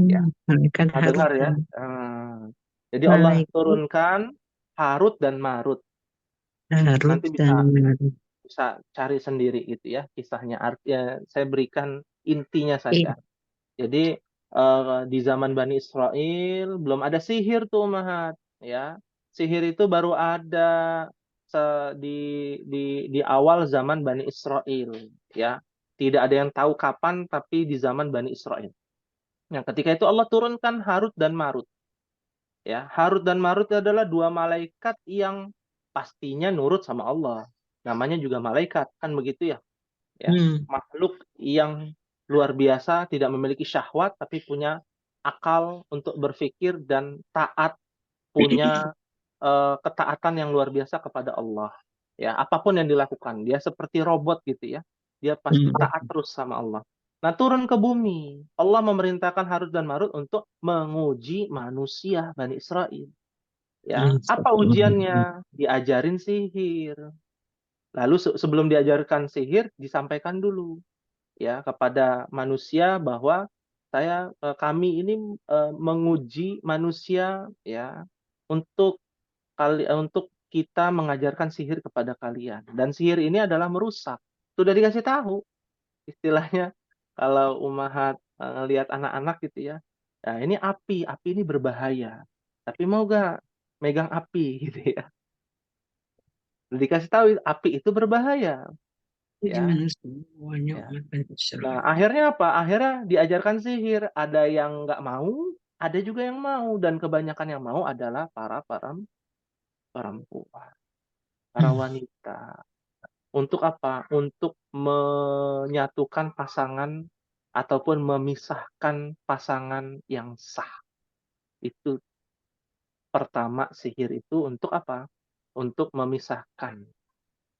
Ya, Malaikat pernah Harut dengar ya? dan Jadi Allah malaikat turunkan Harut dan Marut. Harut Nanti dan bisa Marut. bisa cari sendiri gitu ya kisahnya. Artinya saya berikan intinya Iya. saja. Jadi di zaman Bani Israel belum ada sihir tuh Mahat, ya. Sihir itu baru ada di awal zaman Bani Israel, ya. Tidak ada yang tahu kapan tapi di zaman Bani Israel. Yang ketika itu Allah turunkan Harut dan Marut, ya. Harut dan Marut adalah dua malaikat yang pastinya nurut sama Allah. Namanya juga malaikat, kan begitu ya? Ya, Hmm. makhluk yang luar biasa, tidak memiliki syahwat tapi punya akal untuk berpikir dan taat, punya ketaatan yang luar biasa kepada Allah. Ya, apapun yang dilakukan, dia seperti robot gitu ya. Dia pasti taat terus sama Allah. Nah, turun ke bumi. Allah memerintahkan Harut dan Marut untuk menguji manusia Bani Israel. Ya, apa ujiannya? Diajarin sihir. Lalu sebelum diajarkan sihir, disampaikan dulu ya kepada manusia bahwa kami ini menguji manusia ya untuk untuk kita mengajarkan sihir kepada kalian, dan sihir ini adalah merusak. Sudah dikasih tahu istilahnya, kalau Ummahat lihat anak-anak gitu ya, nah ini api ini berbahaya, tapi mau gak megang api gitu ya. Sudah dikasih tahu api itu berbahaya, ya. Gimana semuanya Ya. umat Bani Israil? Nah, akhirnya apa? Akhirnya diajarkan sihir. Ada yang nggak mau, ada juga yang mau. Dan kebanyakan yang mau adalah para perempuan, para wanita. Untuk apa? Untuk menyatukan pasangan ataupun memisahkan pasangan yang sah. Itu pertama sihir itu untuk apa? Untuk memisahkan,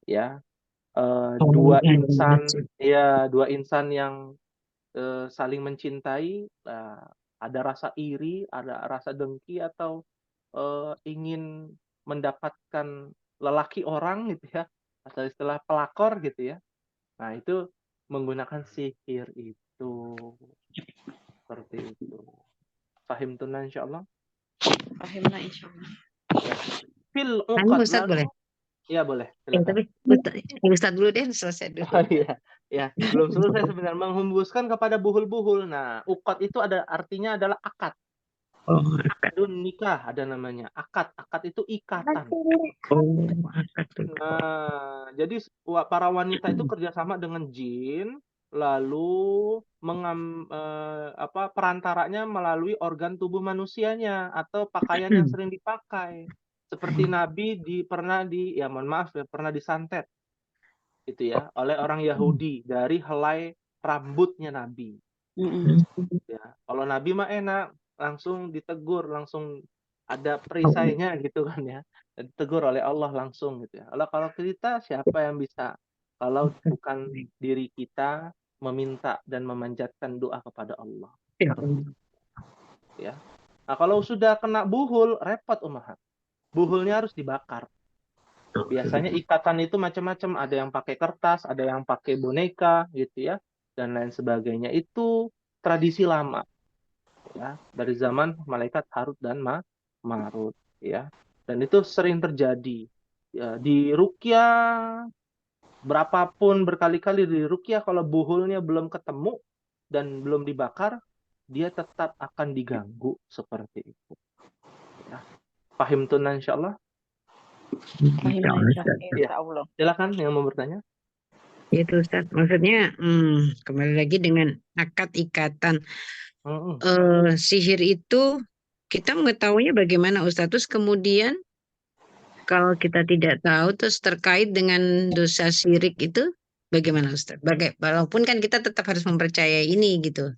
ya, Oh, dua iya, insan, betul. ya, dua insan yang saling mencintai, ada rasa iri, ada rasa dengki, atau ingin mendapatkan lelaki orang gitu ya, atau istilah pelakor gitu ya. Nah, itu menggunakan sihir itu, seperti itu. Fahim tunan insyaallah? Fahimna insyaallah. Ya. Fil Anu uqad Ustaz boleh? lalu, ya boleh, silakan. Tapi Ustaz dulu deh, selesai dulu. Oh iya, ya, belum selesai sebenarnya, menghembuskan kepada buhul-buhul. Nah, uqad itu ada artinya adalah akad. Oh, Akadun nikah ada namanya. Akad, akad itu ikatan. akad tuh. Nah, jadi para wanita itu kerjasama dengan jin, lalu perantaranya melalui organ tubuh manusianya atau pakaian yang sering dipakai. Seperti Nabi ya mohon maaf ya, pernah disantet gitu ya oleh orang Yahudi dari helai rambutnya Nabi. Ya, kalau Nabi mah enak, langsung ditegur, langsung ada perisainya gitu kan ya. Ditegur oleh Allah langsung gitu ya. Kalau kita siapa yang bisa kalau bukan diri kita meminta dan memanjatkan doa kepada Allah, Ya, ya. Nah, kalau sudah kena buhul, repot umahat. Buhulnya harus dibakar. Biasanya ikatan itu macam-macam, ada yang pakai kertas, ada yang pakai boneka gitu ya, dan lain sebagainya. Itu tradisi lama. Ya, dari zaman malaikat Harut dan Marut, ya, dan itu sering terjadi ya, di ruqyah, berapapun berkali-kali di ruqyah, kalau buhulnya belum ketemu dan belum dibakar, dia tetap akan diganggu seperti itu, ya. Pahim tunan insyaallah. Fahimna Ya, insyaallah. silakan yang mau bertanya. itu Ustaz. Maksudnya kembali lagi dengan akad ikatan. Sihir itu kita mengetahuinya bagaimana Ustaz? Terus kemudian kalau kita tidak tahu terus terkait dengan dosa syirik itu bagaimana Ustaz? Walaupun kan kita tetap harus mempercayai ini gitu.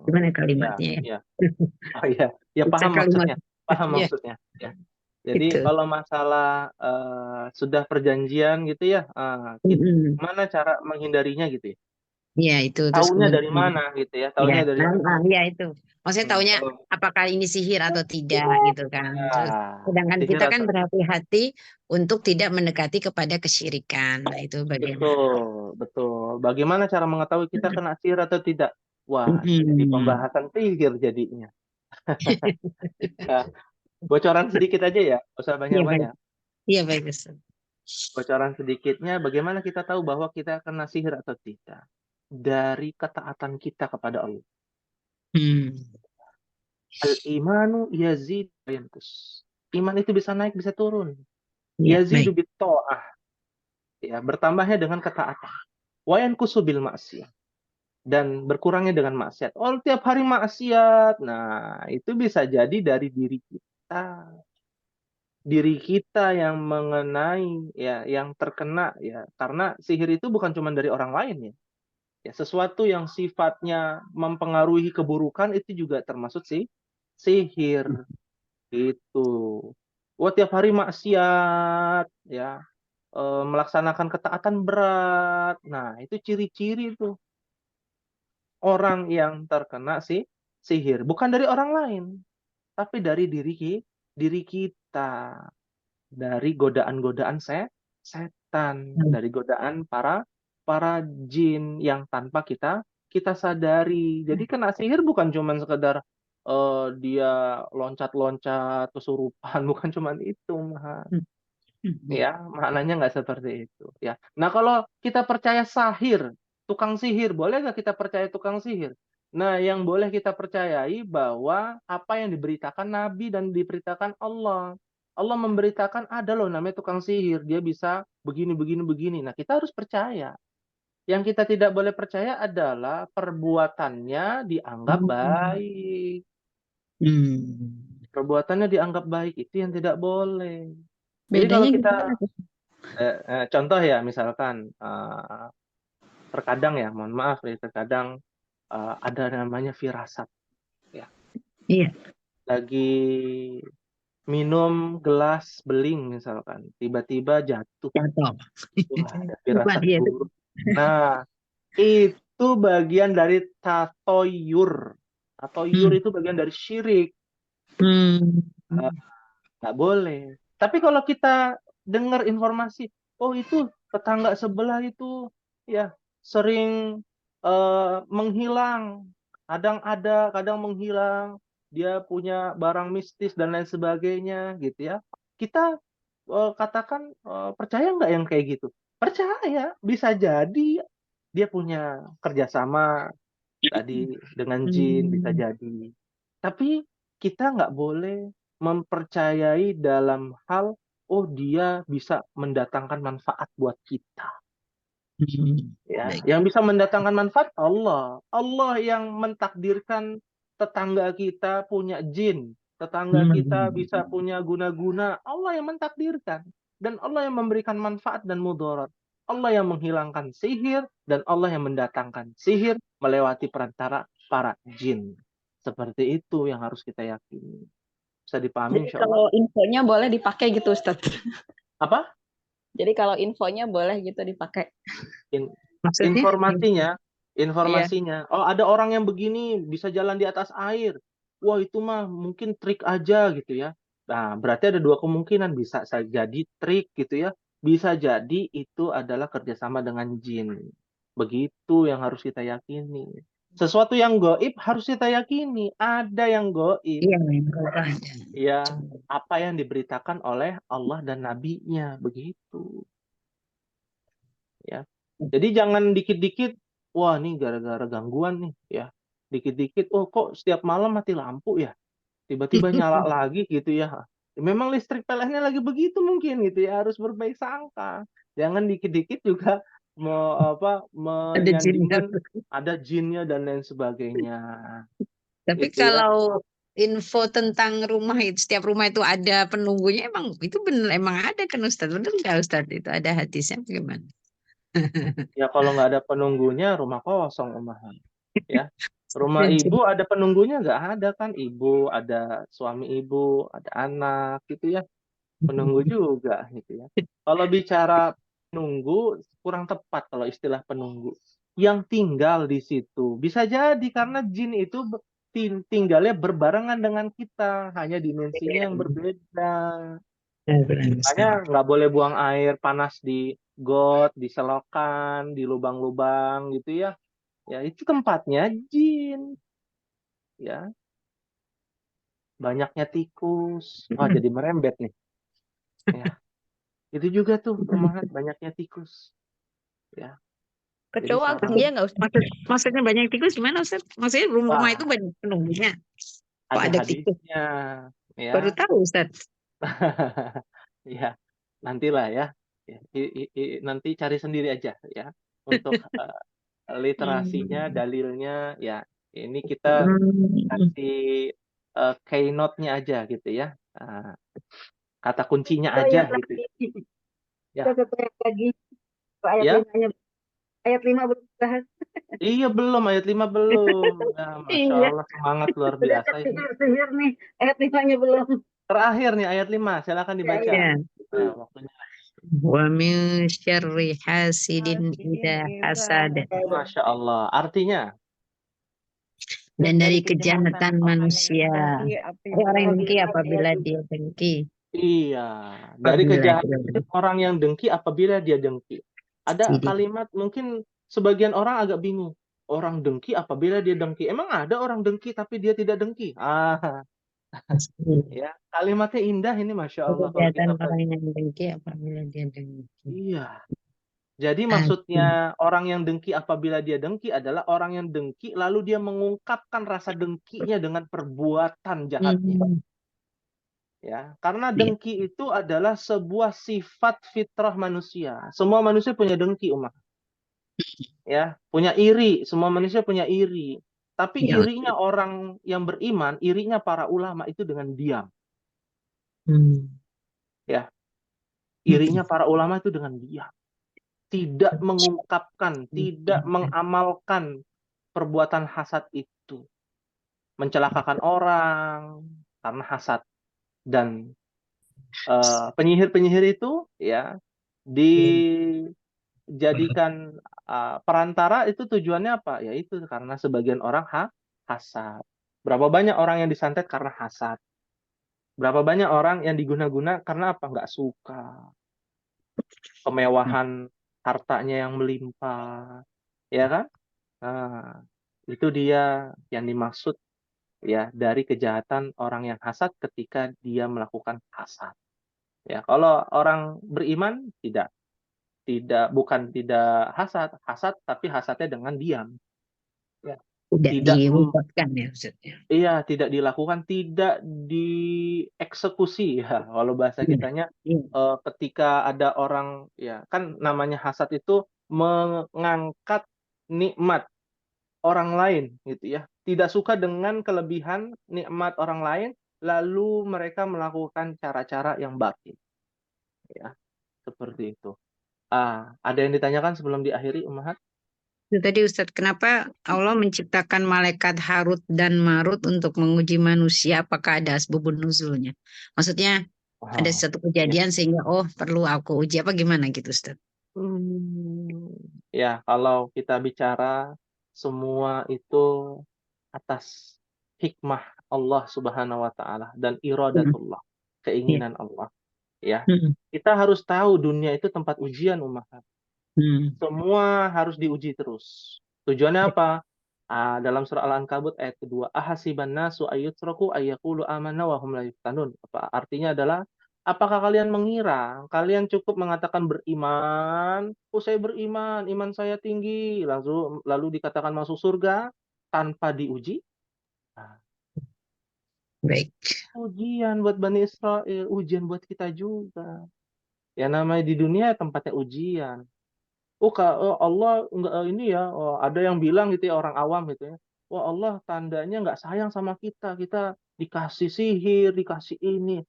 Gimana Ya, kalimatnya ya? ya. Oh iya, ya Bisa paham kalimat. maksudnya, paham Ya, maksudnya. Ya. Jadi itu. kalau masalah sudah perjanjian gitu ya, Mm-mm. gimana cara menghindarinya gitu ya? Ya itu terus Taunya dari kemudian mana gitu ya? ya, Taunya dari mana? ya itu. Maksudnya taunya Kalau apakah ini sihir atau tidak gitu kan. Terus ya, sedangkan sihir kita kan atau berhati-hati untuk tidak mendekati kepada kesyirikan. Nah itu bagaimana? betul, betul. Bagaimana cara mengetahui kita kena sihir atau tidak? Wah, itu jadi Mm-mm. pembahasan sihir jadinya. Ya, bocoran sedikit aja ya, nggak usah Iya baik, banyak-banyak. iya baik Ustaz. Bocoran sedikitnya, bagaimana kita tahu bahwa kita kena sihir atau tidak? Dari ketaatan kita kepada Allah. Hmm. Al-imanu yazid wa yanqus. Iman itu bisa naik, bisa turun. Iya Yazidu baik. bitta'ah. Ya, bertambahnya dengan ketaatan. Wa yanqusu bil ma'siyah. Dan berkurangnya dengan maksiat. Oh, tiap hari maksiat. Nah, itu bisa jadi dari diri kita. Diri kita yang mengenai, ya, yang terkena, ya. Karena sihir itu bukan cuma dari orang lain, ya. Ya, sesuatu yang sifatnya mempengaruhi keburukan itu juga termasuk sihir. Itu. Wah, tiap hari maksiat, ya, melaksanakan ketaatan berat. Nah, itu ciri-ciri tuh orang yang terkena sihir. Bukan dari orang lain, tapi dari diri kita. Dari godaan-godaan setan, dari godaan para jin yang tanpa kita sadari. Jadi kena sihir bukan cuman sekedar dia loncat-loncat kesurupan, bukan cuman itu, Maha. Ya, maknanya nggak seperti itu. Ya. Nah, kalau kita percaya tukang sihir, boleh nggak kita percaya tukang sihir? Nah, yang boleh kita percayai bahwa apa yang diberitakan Nabi dan diberitakan Allah. Allah memberitakan ada loh namanya tukang sihir, dia bisa begini, begini, begini. Nah, kita harus percaya. Yang kita tidak boleh percaya adalah perbuatannya dianggap baik. Perbuatannya dianggap baik, itu yang tidak boleh. Jadi kalau Bedanya kita gimana tuh? contoh ya, misalkan terkadang ya, mohon maaf ya, terkadang ada namanya firasat, ya. Iya. Lagi minum gelas beling misalkan, tiba-tiba jatuh. Jatuh. Wah, ada Bukan, firasat iya. buruk. Nah, itu bagian dari tatoyur. Tatoyur Hmm. itu bagian dari syirik. Hmm. Eh, nggak boleh. Tapi kalau kita dengar informasi, oh itu tetangga sebelah itu ya sering menghilang, kadang ada, kadang menghilang, dia punya barang mistis dan lain sebagainya, gitu ya. Kita katakan percaya nggak yang kayak gitu? Percaya, bisa jadi dia punya kerjasama tadi dengan jin, bisa Hmm. jadi. Tapi kita nggak boleh mempercayai dalam hal, oh dia bisa mendatangkan manfaat buat kita. Hmm. Ya, Baik. yang bisa mendatangkan manfaat Allah. Allah yang mentakdirkan tetangga kita punya jin, tetangga kita Hmm. bisa punya guna-guna. Allah yang mentakdirkan dan Allah yang memberikan manfaat dan mudarat. Allah yang menghilangkan sihir dan Allah yang mendatangkan sihir melewati perantara para jin. Seperti itu yang harus kita yakini. Bisa dipahami Jadi insya Allah? kalau infonya boleh dipakai gitu Ustaz. Apa? Jadi kalau infonya boleh gitu dipakai. In- Maksudnya? informasinya, Iya. oh ada orang yang begini bisa jalan di atas air. Wah itu mah mungkin trik aja gitu ya. Nah berarti ada dua kemungkinan, bisa jadi trik gitu ya, bisa jadi itu adalah kerjasama dengan jin. Begitu yang harus kita yakini. Sesuatu yang goib harus kita yakini. Ada yang goib, Iya, kalau ada. ya Coba. apa yang diberitakan oleh Allah dan Nabi-Nya, begitu. Ya. Jadi jangan dikit-dikit, wah nih gara-gara gangguan nih ya. Dikit-dikit, oh kok setiap malam mati lampu ya? Tiba-tiba nyala lagi gitu ya. Memang listrik PLN-nya lagi begitu mungkin gitu ya, harus berbaik sangka. Jangan dikit-dikit juga Ada jinnya. menyandingkan ada jinnya dan lain sebagainya. Tapi Gitu ya. kalau info tentang rumah itu, setiap rumah itu ada penunggunya, emang itu bener, emang ada kan Ustadz? Bener nggak Ustadz itu ada hadisnya bagaimana? Ya kalau nggak ada penunggunya rumah kosong umahan. Ya. Rumah ibu ada penunggunya nggak ada kan? Ibu, ada suami ibu, ada anak gitu ya. Penunggu juga gitu ya. Kalau bicara penunggu kurang tepat kalau istilah penunggu. Yang tinggal di situ bisa jadi karena jin itu tinggalnya berbarengan dengan kita, hanya dimensinya yang berbeda. Makanya nggak boleh buang air panas di got, di selokan, di lubang-lubang gitu ya. Ya itu tempatnya jin. Ya, banyaknya tikus. Wah, jadi merembet nih. Ya, itu juga tuh rumahan banyaknya tikus. Ya, jadi Kecoa sarang. iya nggak Ustaz? Maksudnya banyak tikus gimana Ustaz? Maksudnya rumah itu Wah, banyak penunggunya. Kok ada ada tikus? hadisnya. Baru Ya, tahu Ustaz. ya, nantilah ya. Ya, nanti cari sendiri aja ya. Untuk literasinya, Hmm. dalilnya, ya. Ini kita Hmm. kasih keynote-nya aja gitu ya. Uh, kata kuncinya Itu aja ayat gitu. lagi. Kita Ya, satu ayat lagi. Ayat ya. 5-nya. Ayat 5 belum dibahas. Iya belum, ayat 5 belum. Ya, Masya Iya. Allah, semangat luar Udah biasa ini. sihir nih. Ayat 5-nya belum. Terakhir nih ayat 5, silakan Ya, dibaca. ya. Ya. Nah, waktunya. Wa min syarri hasidin idza hasad. Masya Allah. Artinya, Dan dari kejahatan manusia. Orang yang dengki apabila dia dengki. iya. Dari Apabila dia kejahatan orang yang dengki apabila dia dengki. Ada dengki. kalimat mungkin sebagian orang agak bingung. Orang dengki apabila dia dengki. Emang ada orang dengki tapi dia tidak dengki? Ya. Kalimatnya indah ini Masya Allah kalau Kejahatan kita orang pelajari. yang dengki apabila dia dengki. Iya. Jadi Hati. maksudnya orang yang dengki apabila dia dengki adalah orang yang dengki lalu dia mengungkapkan rasa dengkinya dengan perbuatan jahatnya. Hmm. Ya, karena Ya. dengki itu adalah sebuah sifat fitrah manusia. Semua manusia punya dengki, Umar. Ya, punya iri, semua manusia punya iri. Tapi Ya. irinya orang yang beriman, irinya para ulama itu dengan diam. Hmm. Ya, irinya para ulama itu dengan diam. Tidak mengungkapkan, tidak mengamalkan perbuatan hasad itu. Mencelakakan orang karena hasad. Dan penyihir-penyihir itu ya dijadikan perantara, itu tujuannya apa? Yaitu karena sebagian orang hasad. Berapa banyak orang yang disantet karena hasad? Berapa banyak orang yang diguna-guna karena apa? Nggak suka kemewahan hartanya yang melimpah, ya kan? Nah, itu dia yang dimaksud ya dari kejahatan orang yang hasad ketika dia melakukan hasad. Ya, kalau orang beriman bukan tidak hasad tapi hasadnya dengan diam. Ya. Tidak Tidak diungkapkan ya maksudnya. Iya, tidak dilakukan, tidak dieksekusi ya. Kalau bahasa Iya, kitanya iya. ketika ada orang ya kan namanya hasad itu mengangkat nikmat orang lain gitu ya. Tidak suka dengan kelebihan nikmat orang lain, lalu mereka melakukan cara-cara yang batil ya. Seperti itu. Ada yang ditanyakan sebelum diakhiri, Ummahat? Itu tadi Ustadz, kenapa Allah menciptakan malaikat Harut dan Marut untuk menguji manusia? Apakah ada asbabun nuzulnya? Maksudnya ada Oh, satu ya. kejadian sehingga perlu aku uji apa gimana gitu Ustadz? Ya, kalau kita bicara semua itu atas hikmah Allah Subhanahu wa taala dan Hmm, iradatullah, iya. keinginan Allah, ya. Hmm, Kita harus tahu dunia itu tempat ujian, Ummahat. hmm, Semua harus diuji terus. Tujuannya apa? Dalam surah Al-Ankabut ayat kedua, ahasiban nasu ayyutraku ayyaqulu amanna wa hum la yuftanun. Artinya adalah, apakah kalian mengira kalian cukup mengatakan beriman, saya beriman, iman saya tinggi, lalu dikatakan masuk surga tanpa diuji? Nah, baik. ujian buat Bani Israel, ujian buat kita juga. Ya namanya di dunia tempatnya ujian. Allah enggak ini ya, ada yang bilang gitu ya, orang awam gitu ya. Wah, Allah tandanya nggak sayang sama kita. Kita dikasih sihir, dikasih ini.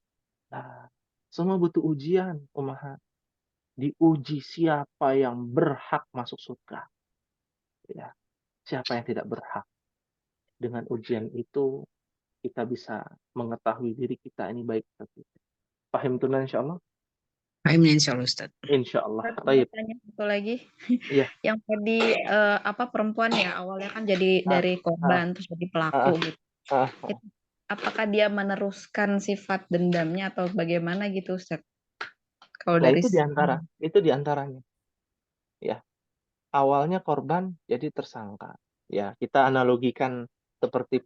Nah, semua butuh ujian, Ummahat. Diuji siapa yang berhak masuk surga. Ya, siapa yang tidak berhak. Dengan ujian itu kita bisa mengetahui diri kita ini baik atau tidak. Paham tunan insyaallah? Amin insya Allah Ustadz. Insyaallah. Ustadz, mau Baik. tanya satu lagi. Iya. Yang tadi perempuan ya awalnya kan jadi dari korban terus jadi pelaku gitu. Itu, apakah dia meneruskan sifat dendamnya atau bagaimana gitu, Ustadz? Kalau Nah, dari itu diantaranya. Ya. Awalnya korban jadi tersangka. Ya, kita analogikan seperti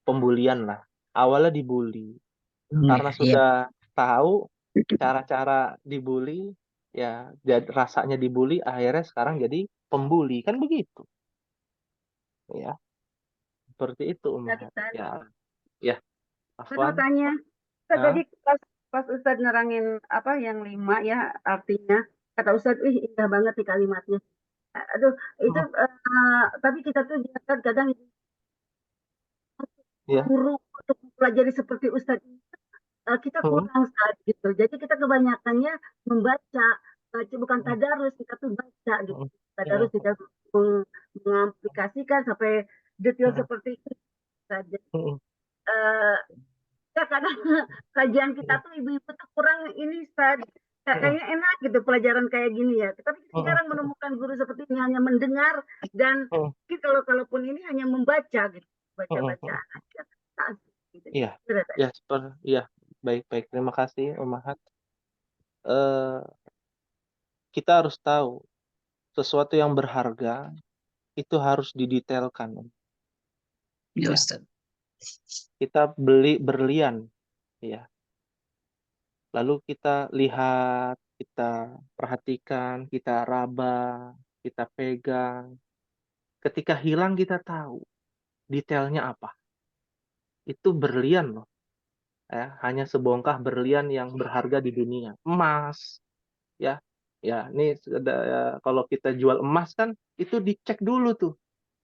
pembulian lah. Awalnya dibully. Karena Iya. sudah tahu cara-cara dibully, ya rasanya dibully, akhirnya sekarang jadi pembuli. Kan begitu. Ya, seperti itu, Ummahat. Ya, ya, Saya mau Afwan. tanya, Ustaz, Hah? tadi pas Ustaz nerangin apa yang 5 ya artinya, kata Ustaz, ih indah banget nih kalimatnya. Aduh, itu tapi kita tuh kadang Ya. guru untuk mempelajari seperti Ustaz kita kurang saat gitu. Jadi kita kebanyakannya membaca, bukan tadarus, kita tuh baca gitu. Tadarus tidak mengaplikasikan sampai detail seperti itu saja. Ya kadang kajian kita tuh ibu-ibu tuh kurang ini Ustaz. Kayaknya enak gitu pelajaran kayak gini ya. Tapi kita jarang menemukan guru seperti ini, hanya mendengar dan mungkin kalaupun ini hanya membaca gitu, baca-bacaan aja. Gitu. Iya, ya, baik. Terima kasih, Ummahat. Kita harus tahu sesuatu yang berharga itu harus didetailkan. Ya Ya. Ustadz. Kita beli berlian, ya. Lalu kita lihat, kita perhatikan, kita raba, kita pegang. Ketika hilang kita tahu detailnya apa. Itu berlian loh. Ya, hanya sebongkah berlian yang berharga di dunia. Emas, ya. Ya, ini kalau kita jual emas kan itu dicek dulu tuh,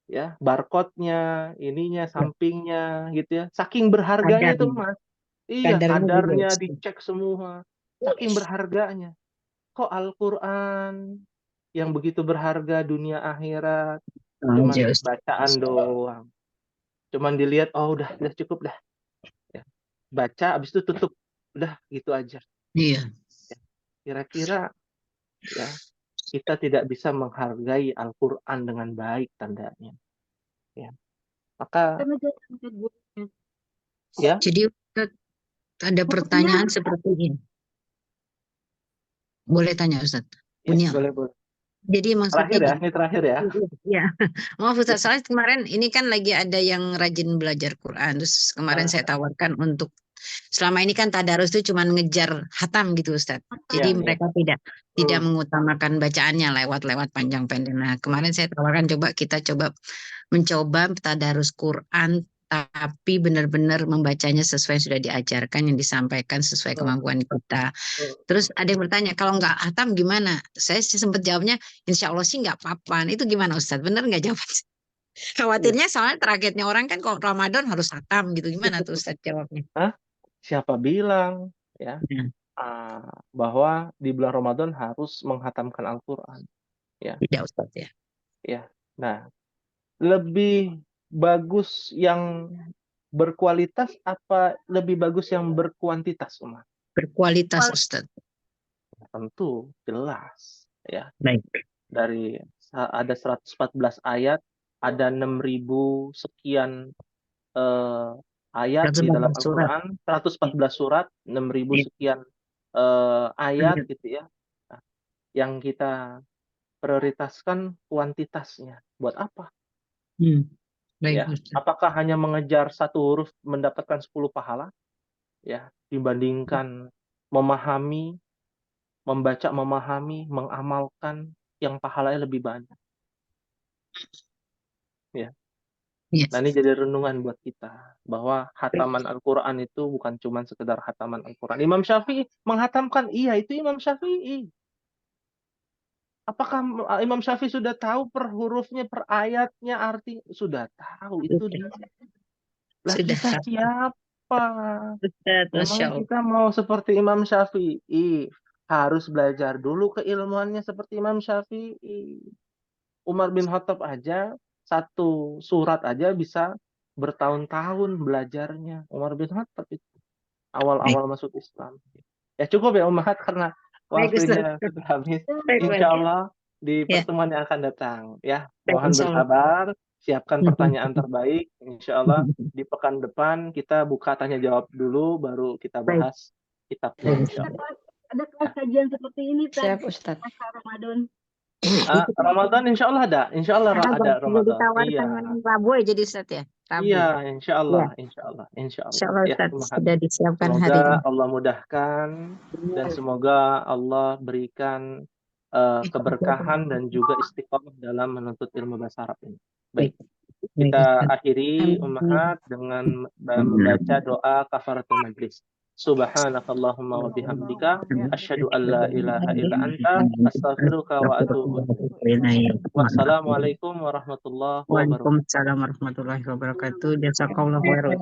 ya, barcode-nya, ininya, sampingnya, gitu ya. Saking berharganya itu Kadarnya. emas. Iya, Kadarnya juga kadarnya Ustadz. dicek semua. Saking berharganya. Kok Al-Quran yang begitu berharga dunia akhirat cuman Jauh, Ustadz. bacaan doang. Cuman dilihat, oh udah cukup dah. Ya. Baca, habis itu tutup. Udah gitu aja. Iya. Ya. Kira-kira ya kita tidak bisa menghargai Al-Quran dengan baik tandanya. Ya. Maka Karena jangan ke gurunya. ya Jadi Ustaz, ada Maksudnya, pertanyaan seperti ini. Boleh tanya Ustaz? yes, Punya. boleh. Jadi maksudnya Terakhir ya, gini. ini terakhir ya. Ya, maaf Ustaz, soalnya kemarin ini kan lagi ada yang rajin belajar Quran. Terus kemarin saya tawarkan untuk selama ini kan tadarus itu cuma ngejar hatam gitu Ustaz. Jadi Ya. mereka tidak mengutamakan bacaannya lewat panjang pendek. Nah, kemarin saya tawarkan kita mencoba tadarus Quran tapi benar-benar membacanya sesuai yang sudah diajarkan, yang disampaikan sesuai kemampuan kita. Terus ada yang bertanya, kalau nggak hatam gimana? Saya sih sempat jawabnya, insya Allah sih nggak apa-apa. Nah, itu gimana Ustadz? Bener nggak jawaban? Khawatirnya soalnya targetnya orang kan kalau Ramadan harus hatam gitu. Gimana tuh Ustadz jawabnya? Siapa bilang ya Ya, bahwa di bulan Ramadan harus menghatamkan Al-Quran? Ya. tidak Ustadz ya. Ya. Nah, lebih bagus yang berkualitas apa lebih bagus yang berkuantitas, Umar? Berkualitas Ustadz. Tentu jelas ya. Baik. Dari ada 114 ayat, ada 6.000 sekian ayat di dalam Al-Quran, 114 surat, 6.000 sekian ayat gitu ya. Nah, yang kita prioritaskan kuantitasnya. Buat apa? Baik, Ya, apakah hanya mengejar satu huruf mendapatkan 10 pahala? Ya, dibandingkan memahami, membaca, memahami, mengamalkan yang pahalanya lebih banyak. Ya. Yes. Nah, ini jadi renungan buat kita bahwa hataman Al-Quran itu bukan cuma sekedar hataman Al-Quran. Imam Syafi'i menghatamkan, iya itu Imam Syafi'i. Apakah Imam Syafi'i sudah tahu per hurufnya, per ayatnya, arti? Sudah tahu, itu dia. Lah kita siapa? Memang kita mau seperti Imam Syafi'i, harus belajar dulu keilmuannya seperti Imam Syafi'i. Umar bin Khattab aja, satu surat aja bisa bertahun-tahun belajarnya. Umar bin Khattab itu awal-awal masuk Islam. Ya cukup ya Umar, karena waktunya sudah habis. Insya Allah di pertemuan yang akan datang. Ya, mohon bersabar, siapkan pertanyaan terbaik. Insya Allah di pekan depan kita buka tanya jawab dulu, baru kita bahas kitabnya. Insya Allah. Ada kelas kajian seperti ini, Siap Ustaz. Ramadan. Ramadan insya Allah ada, insya Allah ada Ramadan. Iya. Rabu ya jadi Ustaz ya. Rabu. Iya, insya Allah, insya Allah. Ustaz sudah disiapkan semoga hari ini. Allah mudahkan dan semoga Allah berikan keberkahan dan juga istiqomah dalam menuntut ilmu bahasa Arab ini. Baik, kita akhiri Ummahat dengan membaca doa kafaratul majlis. Subhanakallahumma wa bihamdika asyhadu an la ilaha illa anta astaghfiruka wa atubu ilaik. Wassalamualaikum warahmatullahi wabarakatuh. Waalaikumsalam warahmatullahi wabarakatuh. Jazakallahu khairan.